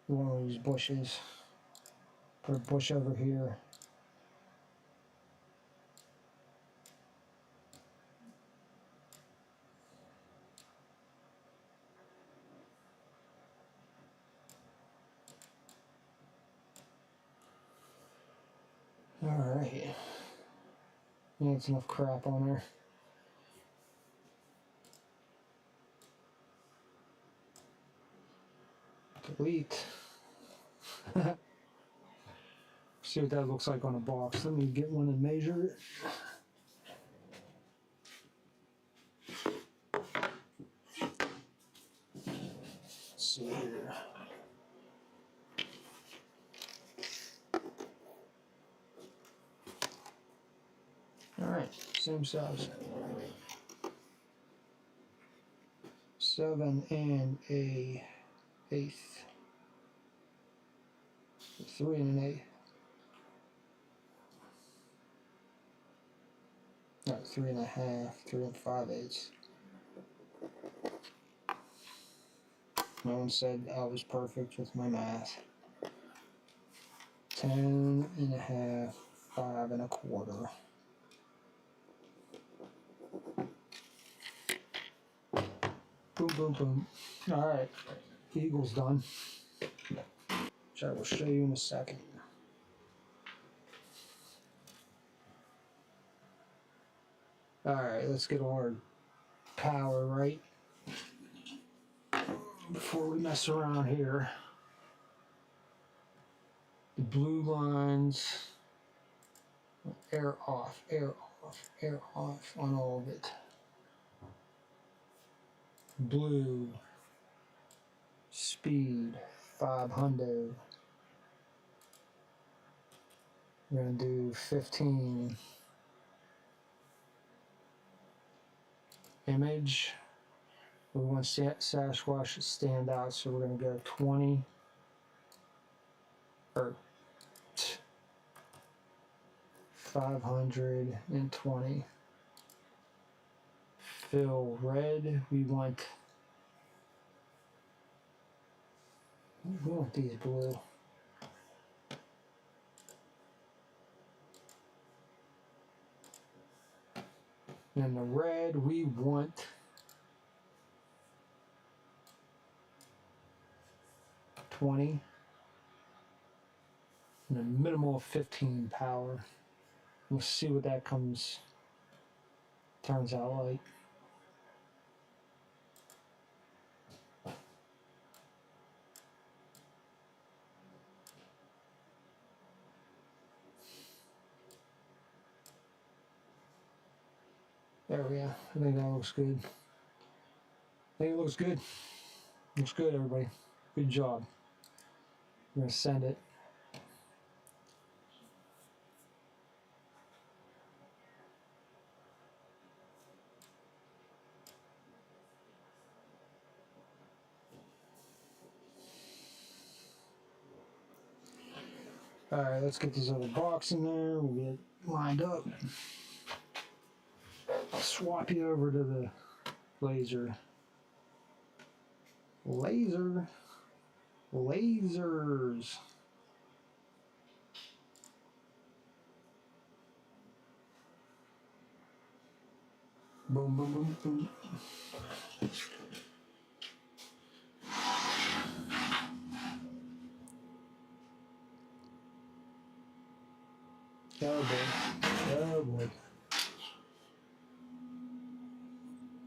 We want to use bushes. Put a bush over here. Alright. That's enough crap on there. Delete. See what that looks like on a box. Let me get one and measure it. Let's see here. Alright, same size. 7 1/8. 3 1/8. No, 3 1/2. 3 5/8. No one said I was perfect with my math. 10 1/2. 5 1/4. Boom, boom, boom. Alright, eagle's done. Which I will show you in a second. Alright, let's get our power right before we mess around here. The blue lines, air off, air off, air off on all of it. Blue, speed, 500. We're going to do 15. Image, we want Sasquatch to stand out, so we're going to go 20. Or 520. Fill red, we want these blue. And the red, we want 20. And a minimal of 15 power. We'll see what that turns out like. There we go. I think that looks good. I think it looks good. Looks good, everybody. Good job. I'm gonna send it. Alright, let's get this other box in there. We'll get it lined up. I'll swap you over to the laser. Laser. Lasers. Boom, boom, boom, boom. Oh boy. Oh boy.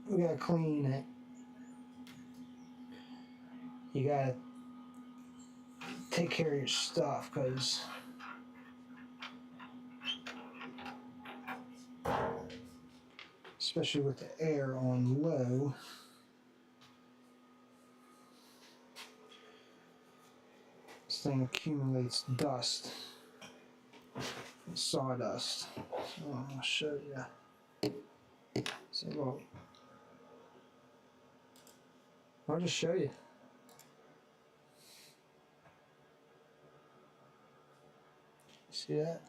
We gotta clean it. You gotta take care of your stuff, because especially with the air on low, this thing accumulates dust, sawdust. So I'll show you. So, well, I'll just show you. See that?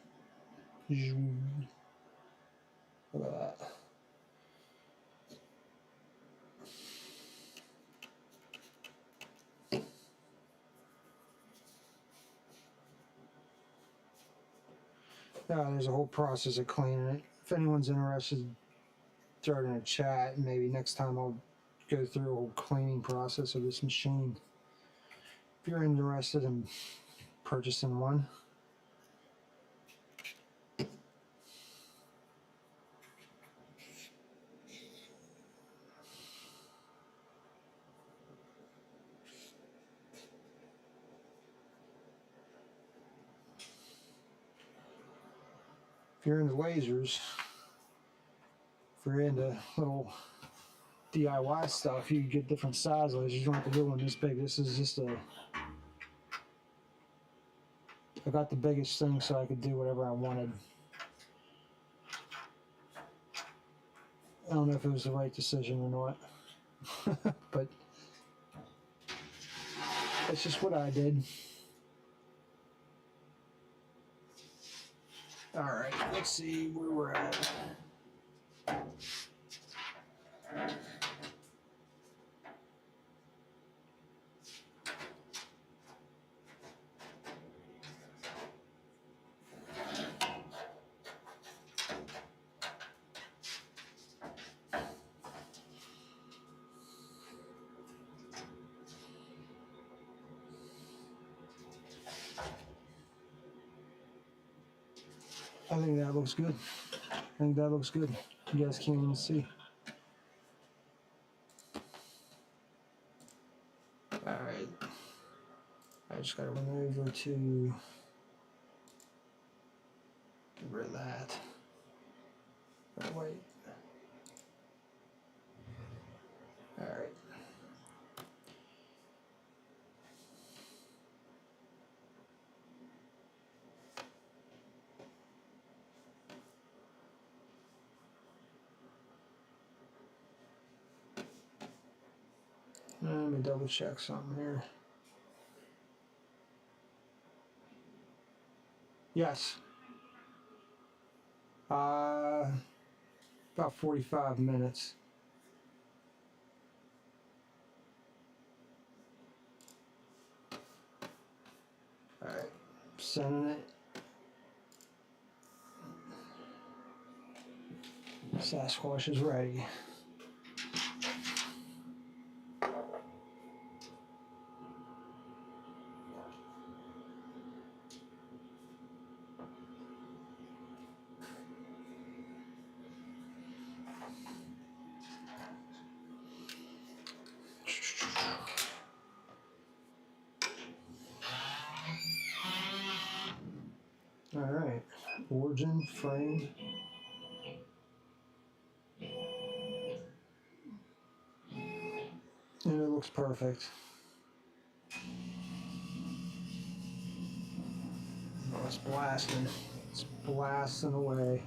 Zoom. Look at that. There's a whole process of cleaning it. If anyone's interested, throw it in a chat, and maybe next time I'll go through a whole cleaning process of this machine. If you're interested in purchasing one, if you're into lasers, if you're into little DIY stuff, you can get different size lasers. You don't have to get one this big. This is just a... I got the biggest thing so I could do whatever I wanted. I don't know if it was the right decision or not, but that's just what I did. Alright, let's see where we're at. I think that looks good. I think that looks good. You guys can't even see. Alright. I just gotta run over to get rid of that. Oh, wait. Alright. Let me double check something here. Yes. About 45 minutes. Alright. Sending it. Sasquatch is ready. Alright, origin, frame. And it looks perfect. it's blasting. It's blasting away.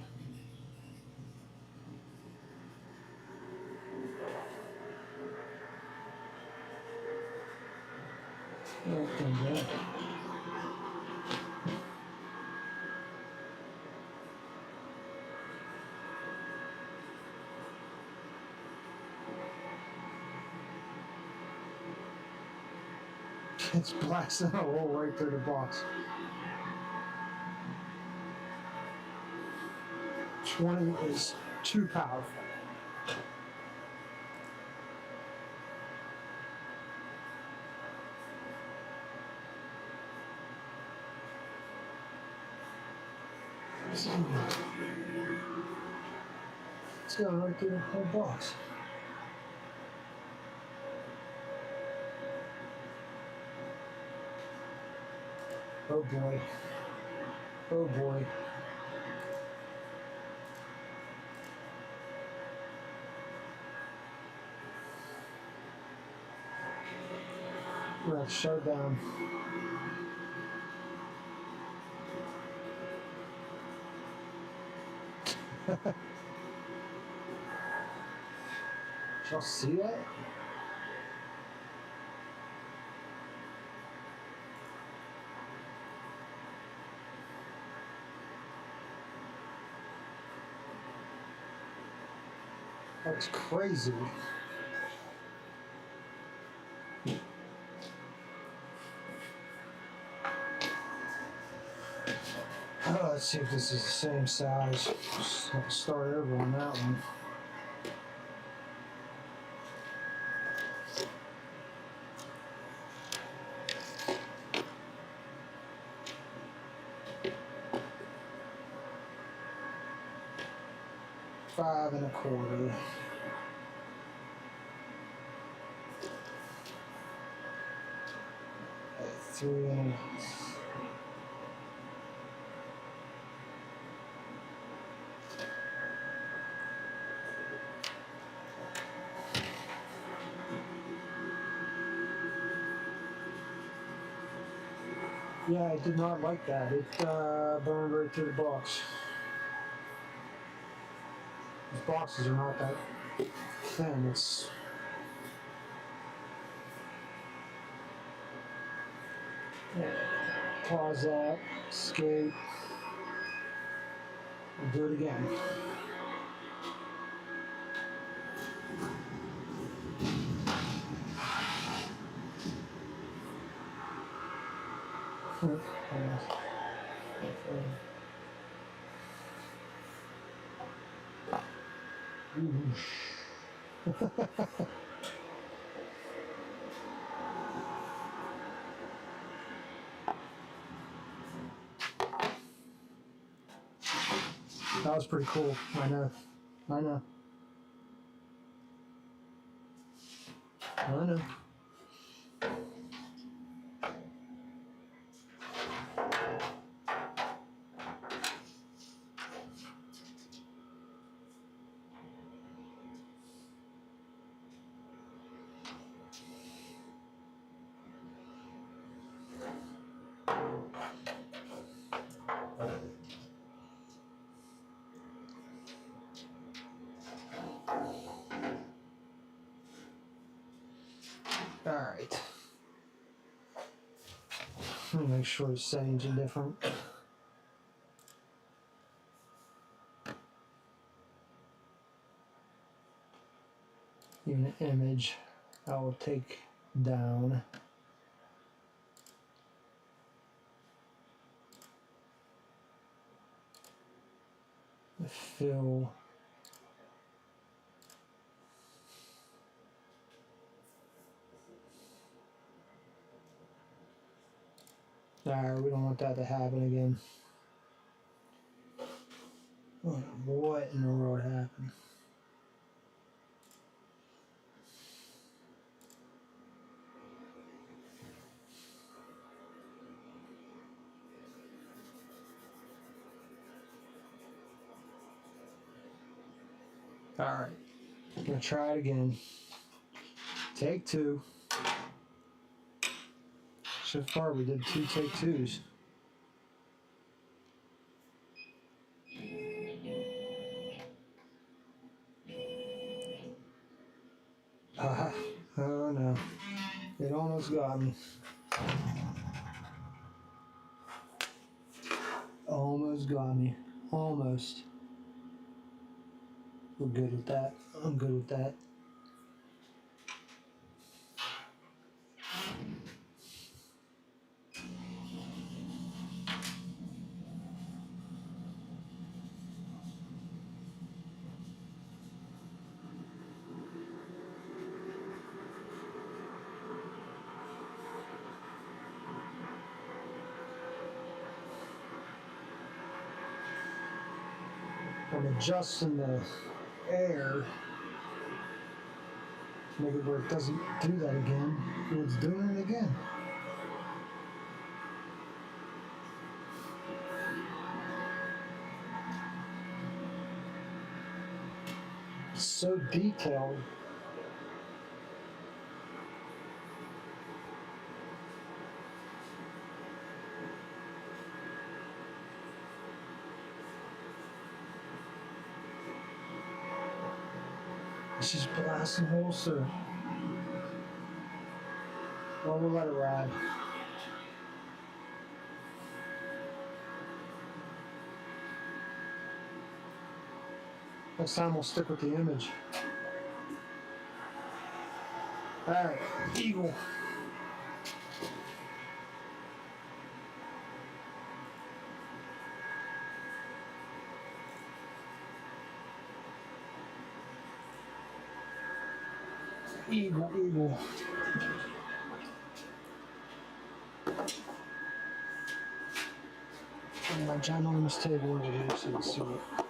Okay, it's blasting a hole right through the box. 20 is too powerful. It's going right through the whole box. Oh boy. Oh boy. We're going to shut it down. Did y'all see that? That's crazy. Oh, let's see if this is the same size. Just have to start over on that one. Five and a quarter. Three and yeah, I did not like that. It burned right through the box. These boxes are not that thin. It's pause that, escape, and do it again. That was pretty cool. I know. I know. I know. All right. Let me make sure the settings are different. Even the image, I will take down. The fill. Alright, we don't want that to happen again. What in the world happened? Alright, I'm gonna try it again. Take two. So far we did two take twos. It almost got me. Almost got me. Almost. We're good with that. I'm good with that. I'm adjusting the air to make it where it doesn't do that again. It's doing it again. It's so detailed. It's just blasting holes through. Well, we'll let it ride. Next time we'll stick with the image. Alright, eagle. Eagle, eagle. And my ginormous table over here so you can see it.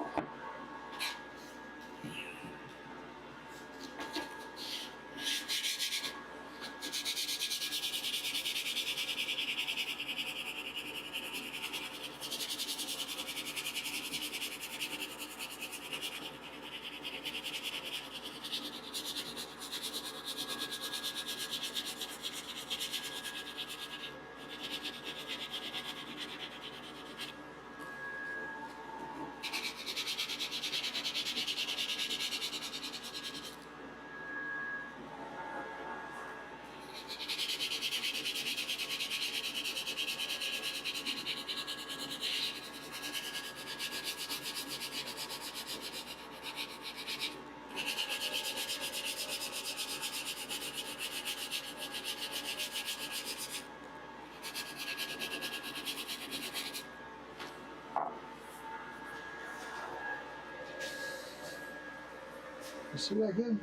You see that good?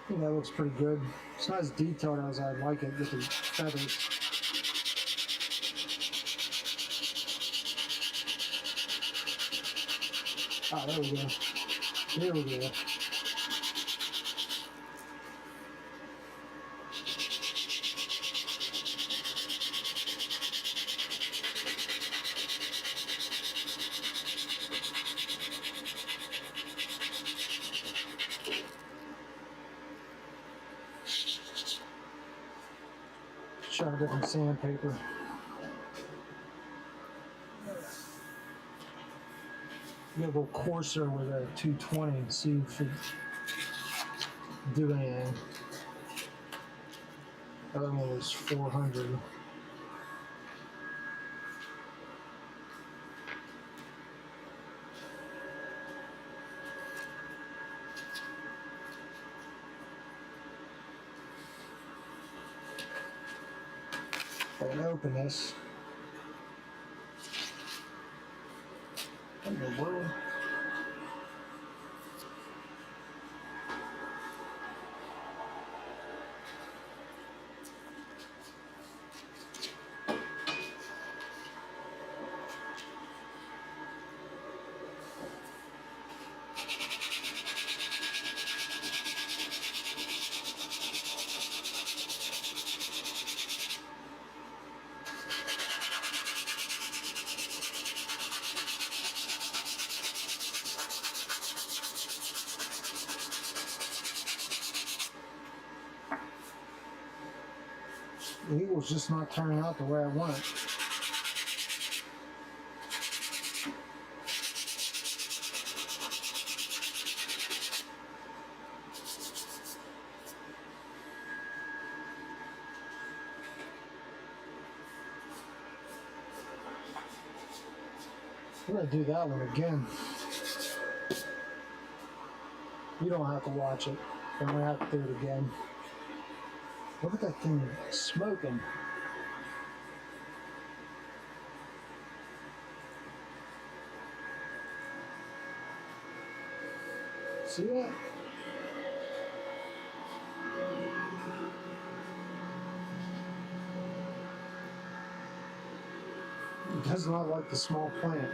I think that looks pretty good. It's not as detailed as I'd like it with the feathers. Ah, there we go. There we go. Try a different sandpaper. Get a little coarser with a 220 and see if it do anything. The other one was 400. I'm gonna open this. What in the world? The eagle's just not turning out the way I want it. I'm gonna do that one again. You don't have to watch it. I'm gonna have to do it again. Look at that thing smoking. See that? It does not like the small plant.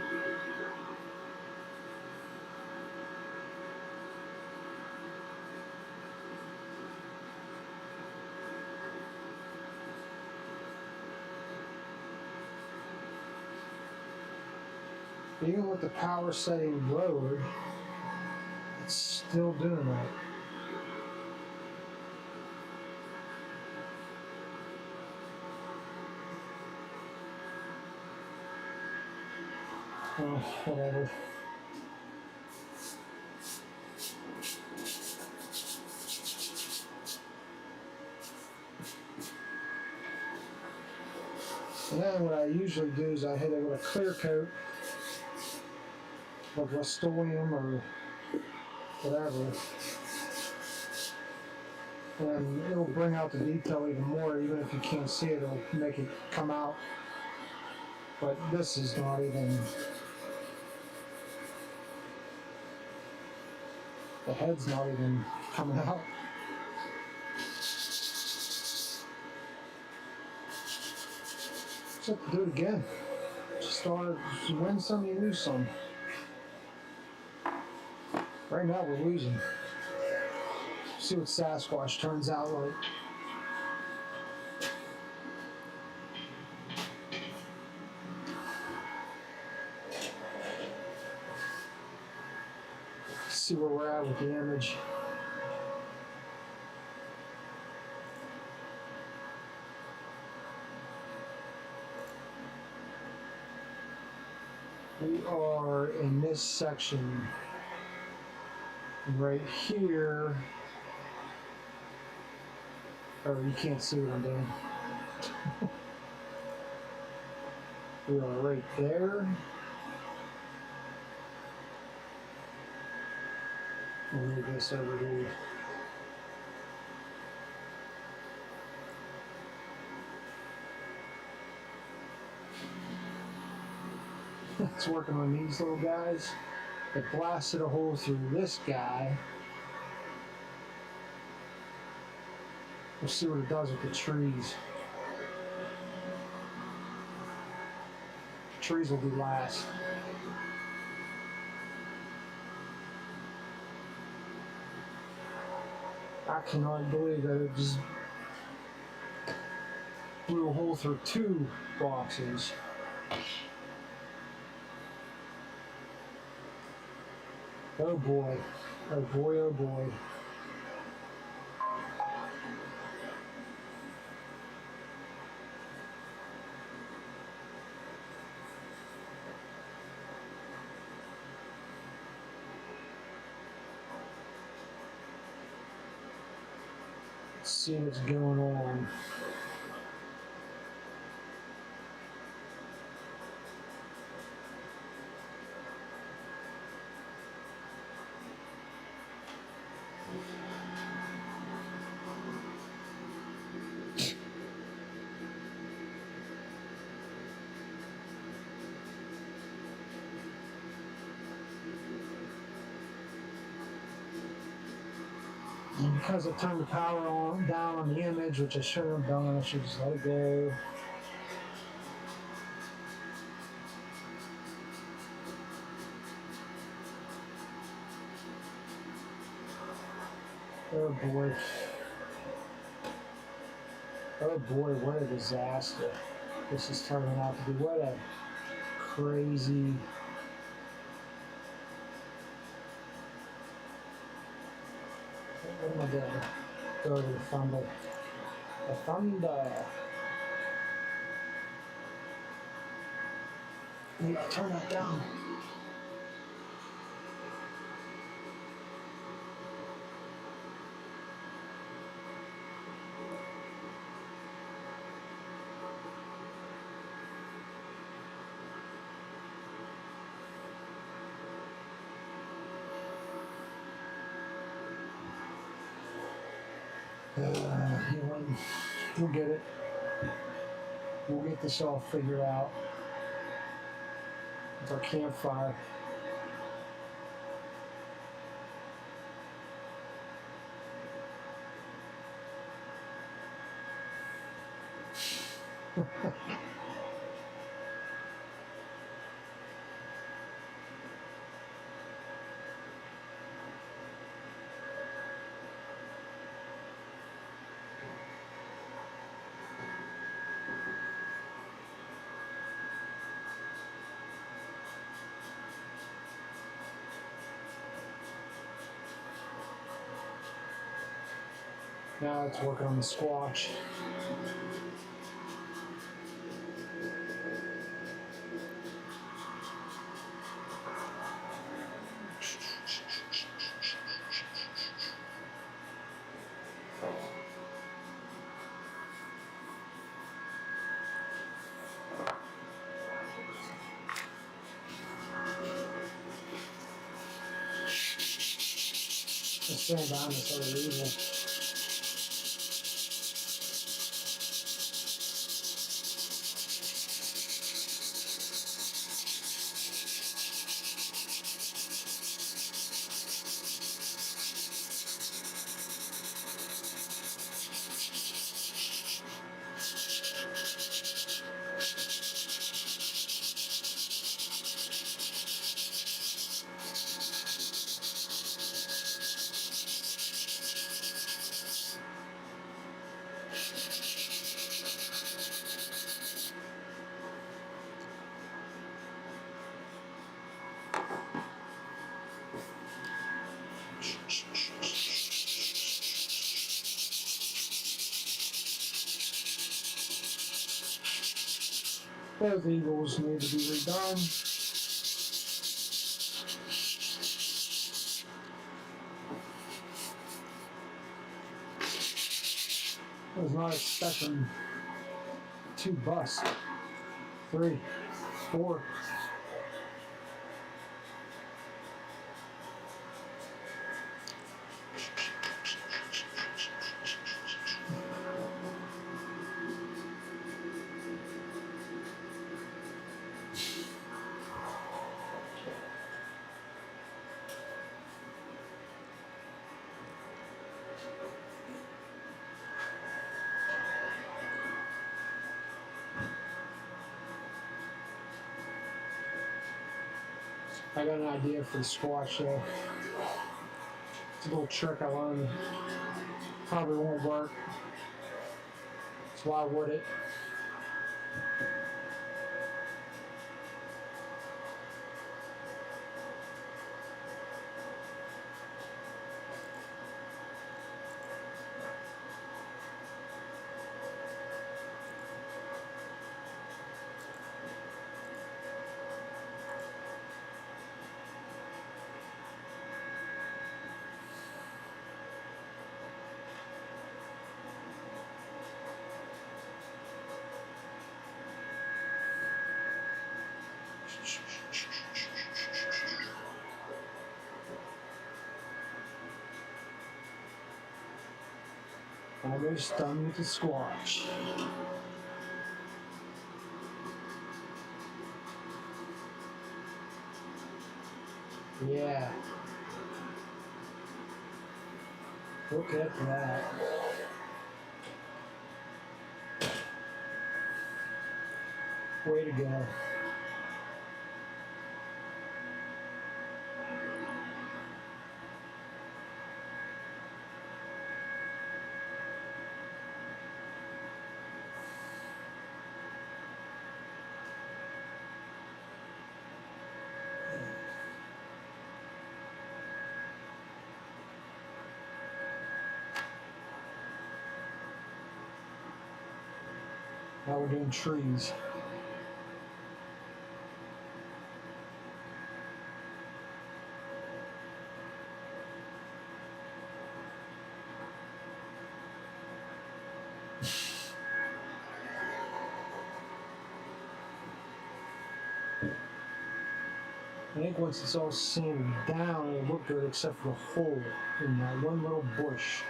Even with the power setting lowered, it's still doing that. Oh, whatever. And then what I usually do is I hit it with a clear coat of Rust-Oleum or whatever. And it'll bring out the detail even more. Even if you can't see it, it'll make it come out. But this is not even... The head's not even coming out. Just have to do it again. Just win some, you lose some. Right now we're losing. See what Sasquatch turns out like. See where we're at with the image. We are in this section right here. Oh, you can't see what I'm doing. We are right there. We'll move this over here. It's working on these little guys. It blasted a hole through this guy. We'll see what it does with the trees. The trees will be last. I cannot believe that it just blew a hole through 2 boxes. Oh boy. Oh boy, oh boy. Let's see what's going on. And because I turned the power down on the image, which I shouldn't have done, I should just let it go. Oh boy. Oh boy, what a disaster. This is turning out to be. What a crazy... What am I doing? Go to the thunder. The thunder. You need to turn that down. You know, we'll get it. We'll get this all figured out. With our campfire. Now let's work on the squash. Let's stand down this other evil. Those eagles need to be redone. I was not expecting 2 busts. 3, 4. I got an idea for the squash though. It's a little trick I learned. Probably won't work. So why would it? Almost done with the squash. Yeah. Look at that. Way to go. Now we're doing trees. I think once it's all sanded down, it'll look good except for the hole in that one little bush.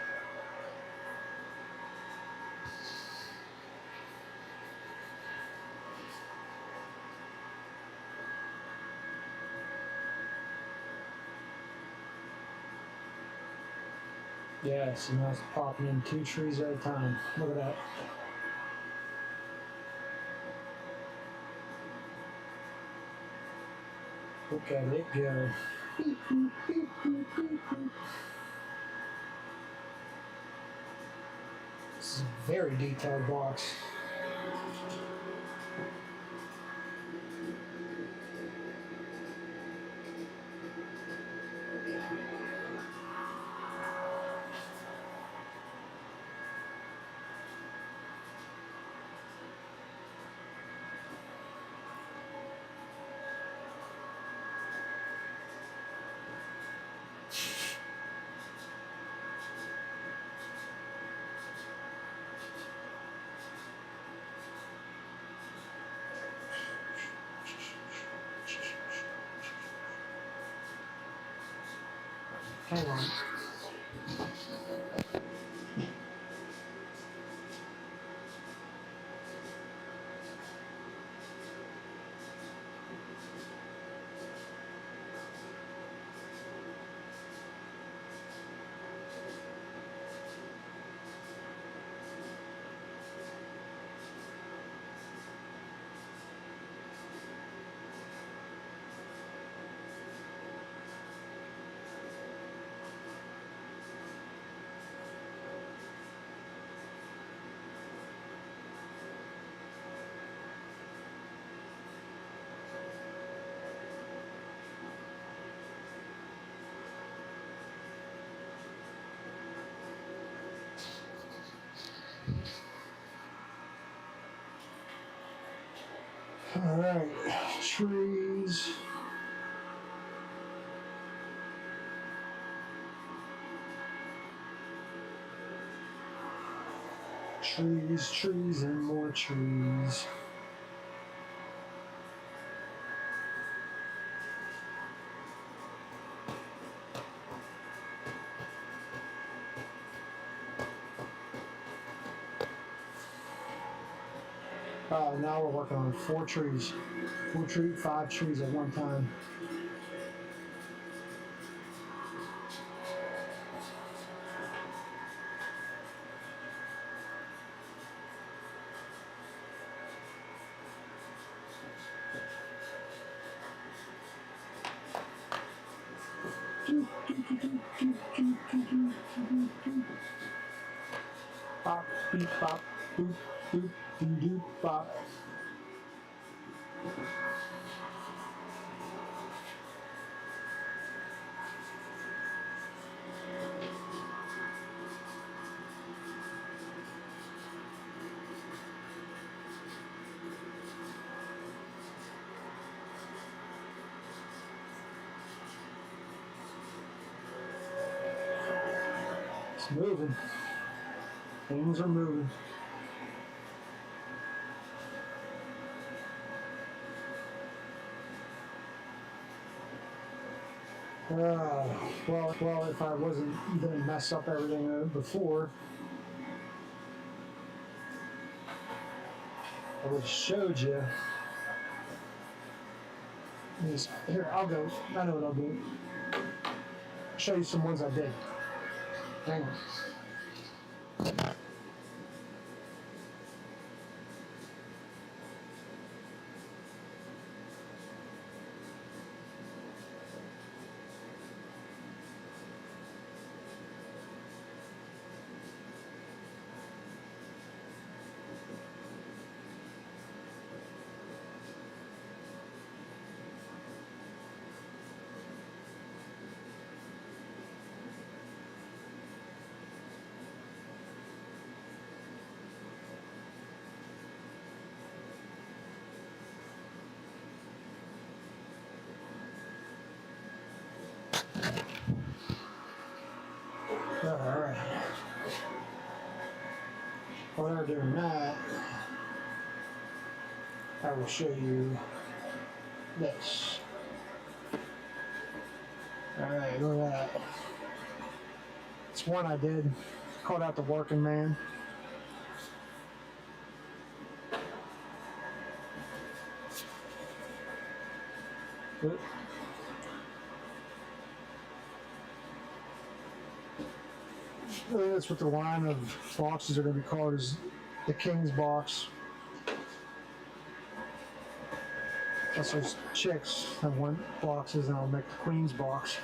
Yeah, so now it's popping in 2 trees at a time. Look at that. Look at it go. Beep, boop, beep, boop, beep, boop. This is a very detailed box. Hang on. All right, trees. Trees, trees, and more trees. Now we're working on 4 trees. 5 trees at one time. Bop, beep, bop, boop, boop, doo, doo, bop. It's moving. Things are moving. Well, if I wasn't going to mess up everything before, I would have showed you. Here, I'll go. I know what I'll do. Show you some ones I did. Hang on. Alright. While they're doing that, I will show you this. Alright, look at that. It's one I did. Called out the working man. Good. that's what the line of boxes are going to be called, is the King's box. That's those chicks have one boxes, and I'll make the Queen's box.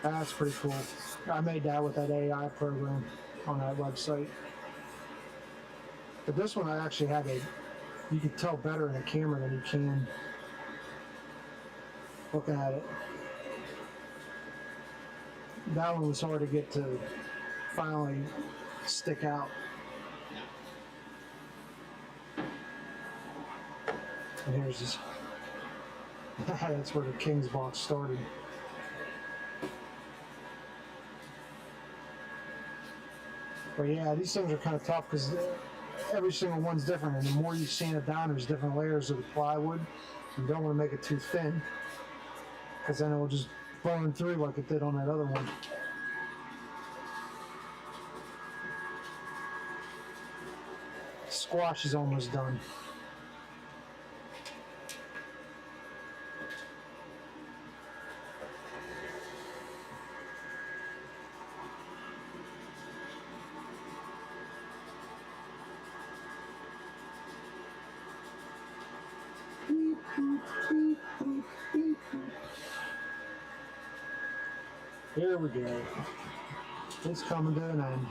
That's pretty cool. I made that with that AI program on that website. But this one I actually had you can tell better in the camera than you can looking at it. That one was hard to get to finally stick out. And here's this. That's where the King's box started. But yeah, these things are kind of tough because every single one's different, and the more you sand it down, there's different layers of the plywood. You don't want to make it too thin, because then it will just burn through like it did on that other one. Squash is almost done. Here we go. It's coming to an end.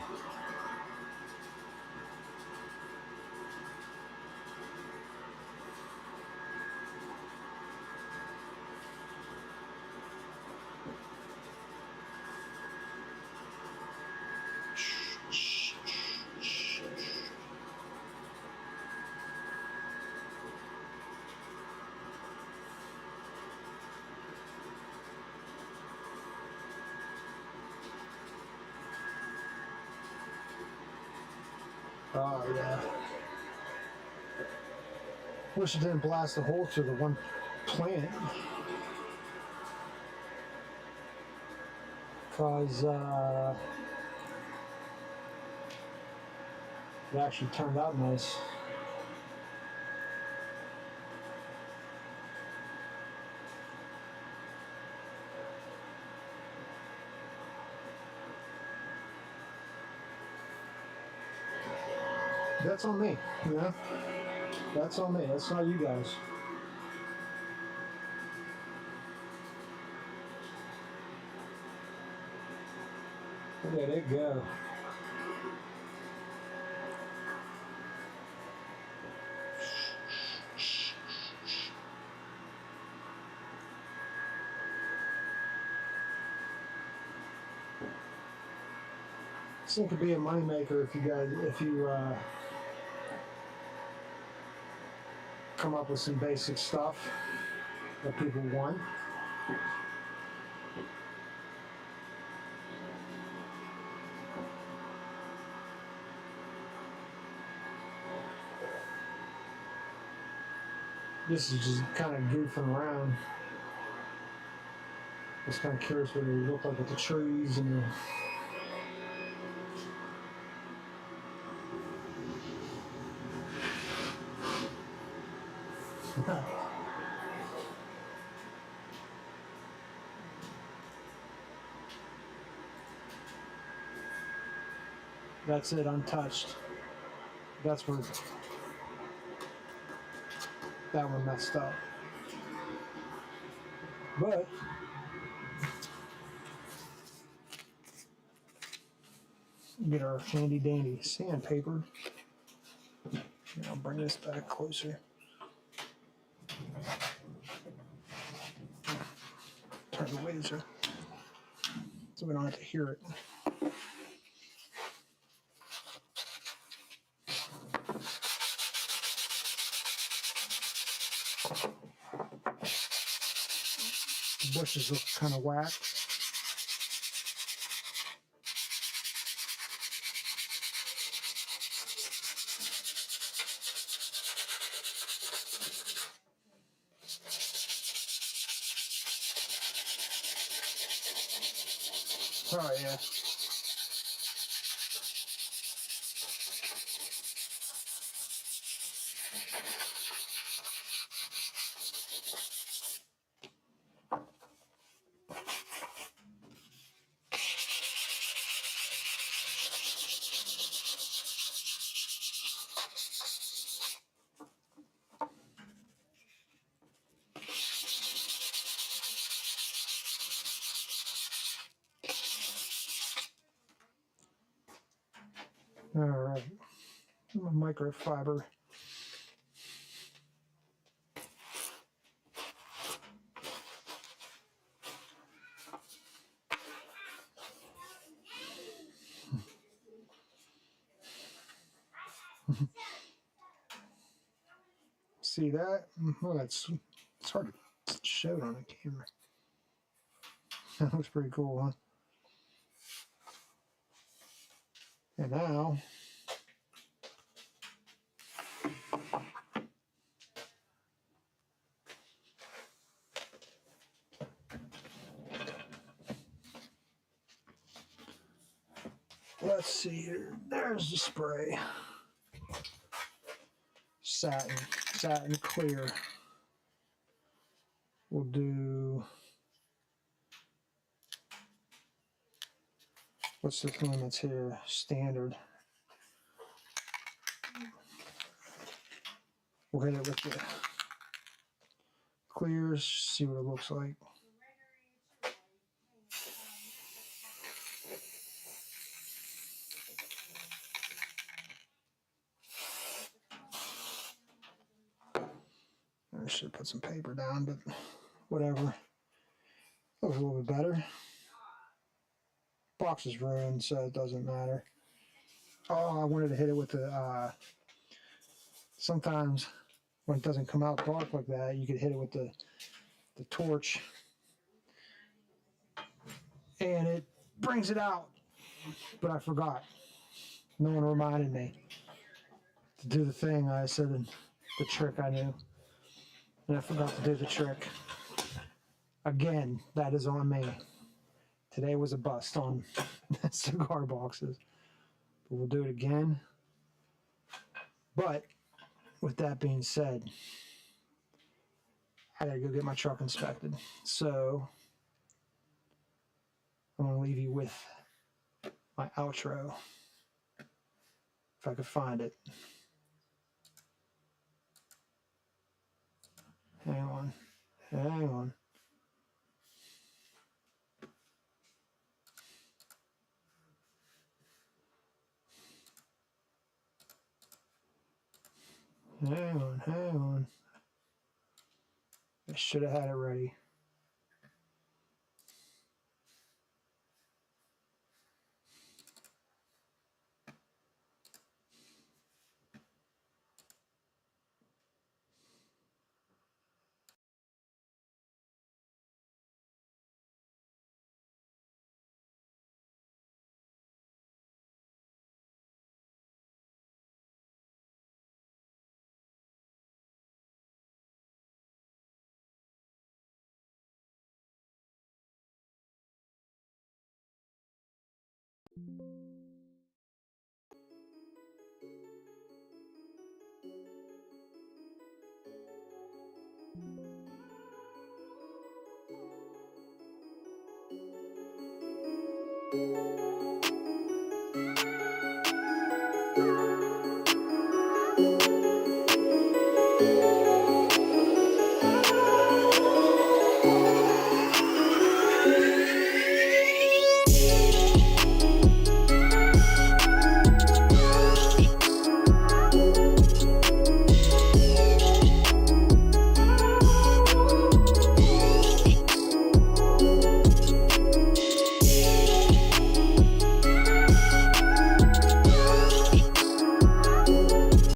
Oh yeah. Wish it didn't blast a hole through the one plant. Because it actually turned out nice. That's on me, you know? That's on me, that's not you guys. Let it go. This thing could be a moneymaker if you come up with some basic stuff that people want. This is just kind of goofing around. Just kind of curious what it would look like with the trees and the That's it, untouched. That's where that one messed up. But get our handy dandy sandpaper. I'll bring this back closer. Turn the laser so we don't have to hear it. The bushes look kind of whack. Oh yeah. All right, microfiber. See that? Oh, it's hard to show it on the camera. That looks pretty cool, huh? And now, let's see here. There's the spray. Satin clear. We'll do, what's the limits here? Standard. We'll hit it with the clears, see what it looks like. I should put some paper down, but whatever. Looks a little bit better. Box is ruined, so it doesn't matter. Oh, I wanted to hit it with the, sometimes when it doesn't come out dark like that, you could hit it with the torch and it brings it out. But I forgot. No one reminded me to do the thing I said, the trick I knew. And I forgot to do the trick. Again, that is on me. Today was a bust on cigar boxes. But we'll do it again. But with that being said, I gotta go get my truck inspected. So I'm gonna leave you with my outro. If I could find it. Hang on. Hang on. Hang on. I should have had it ready.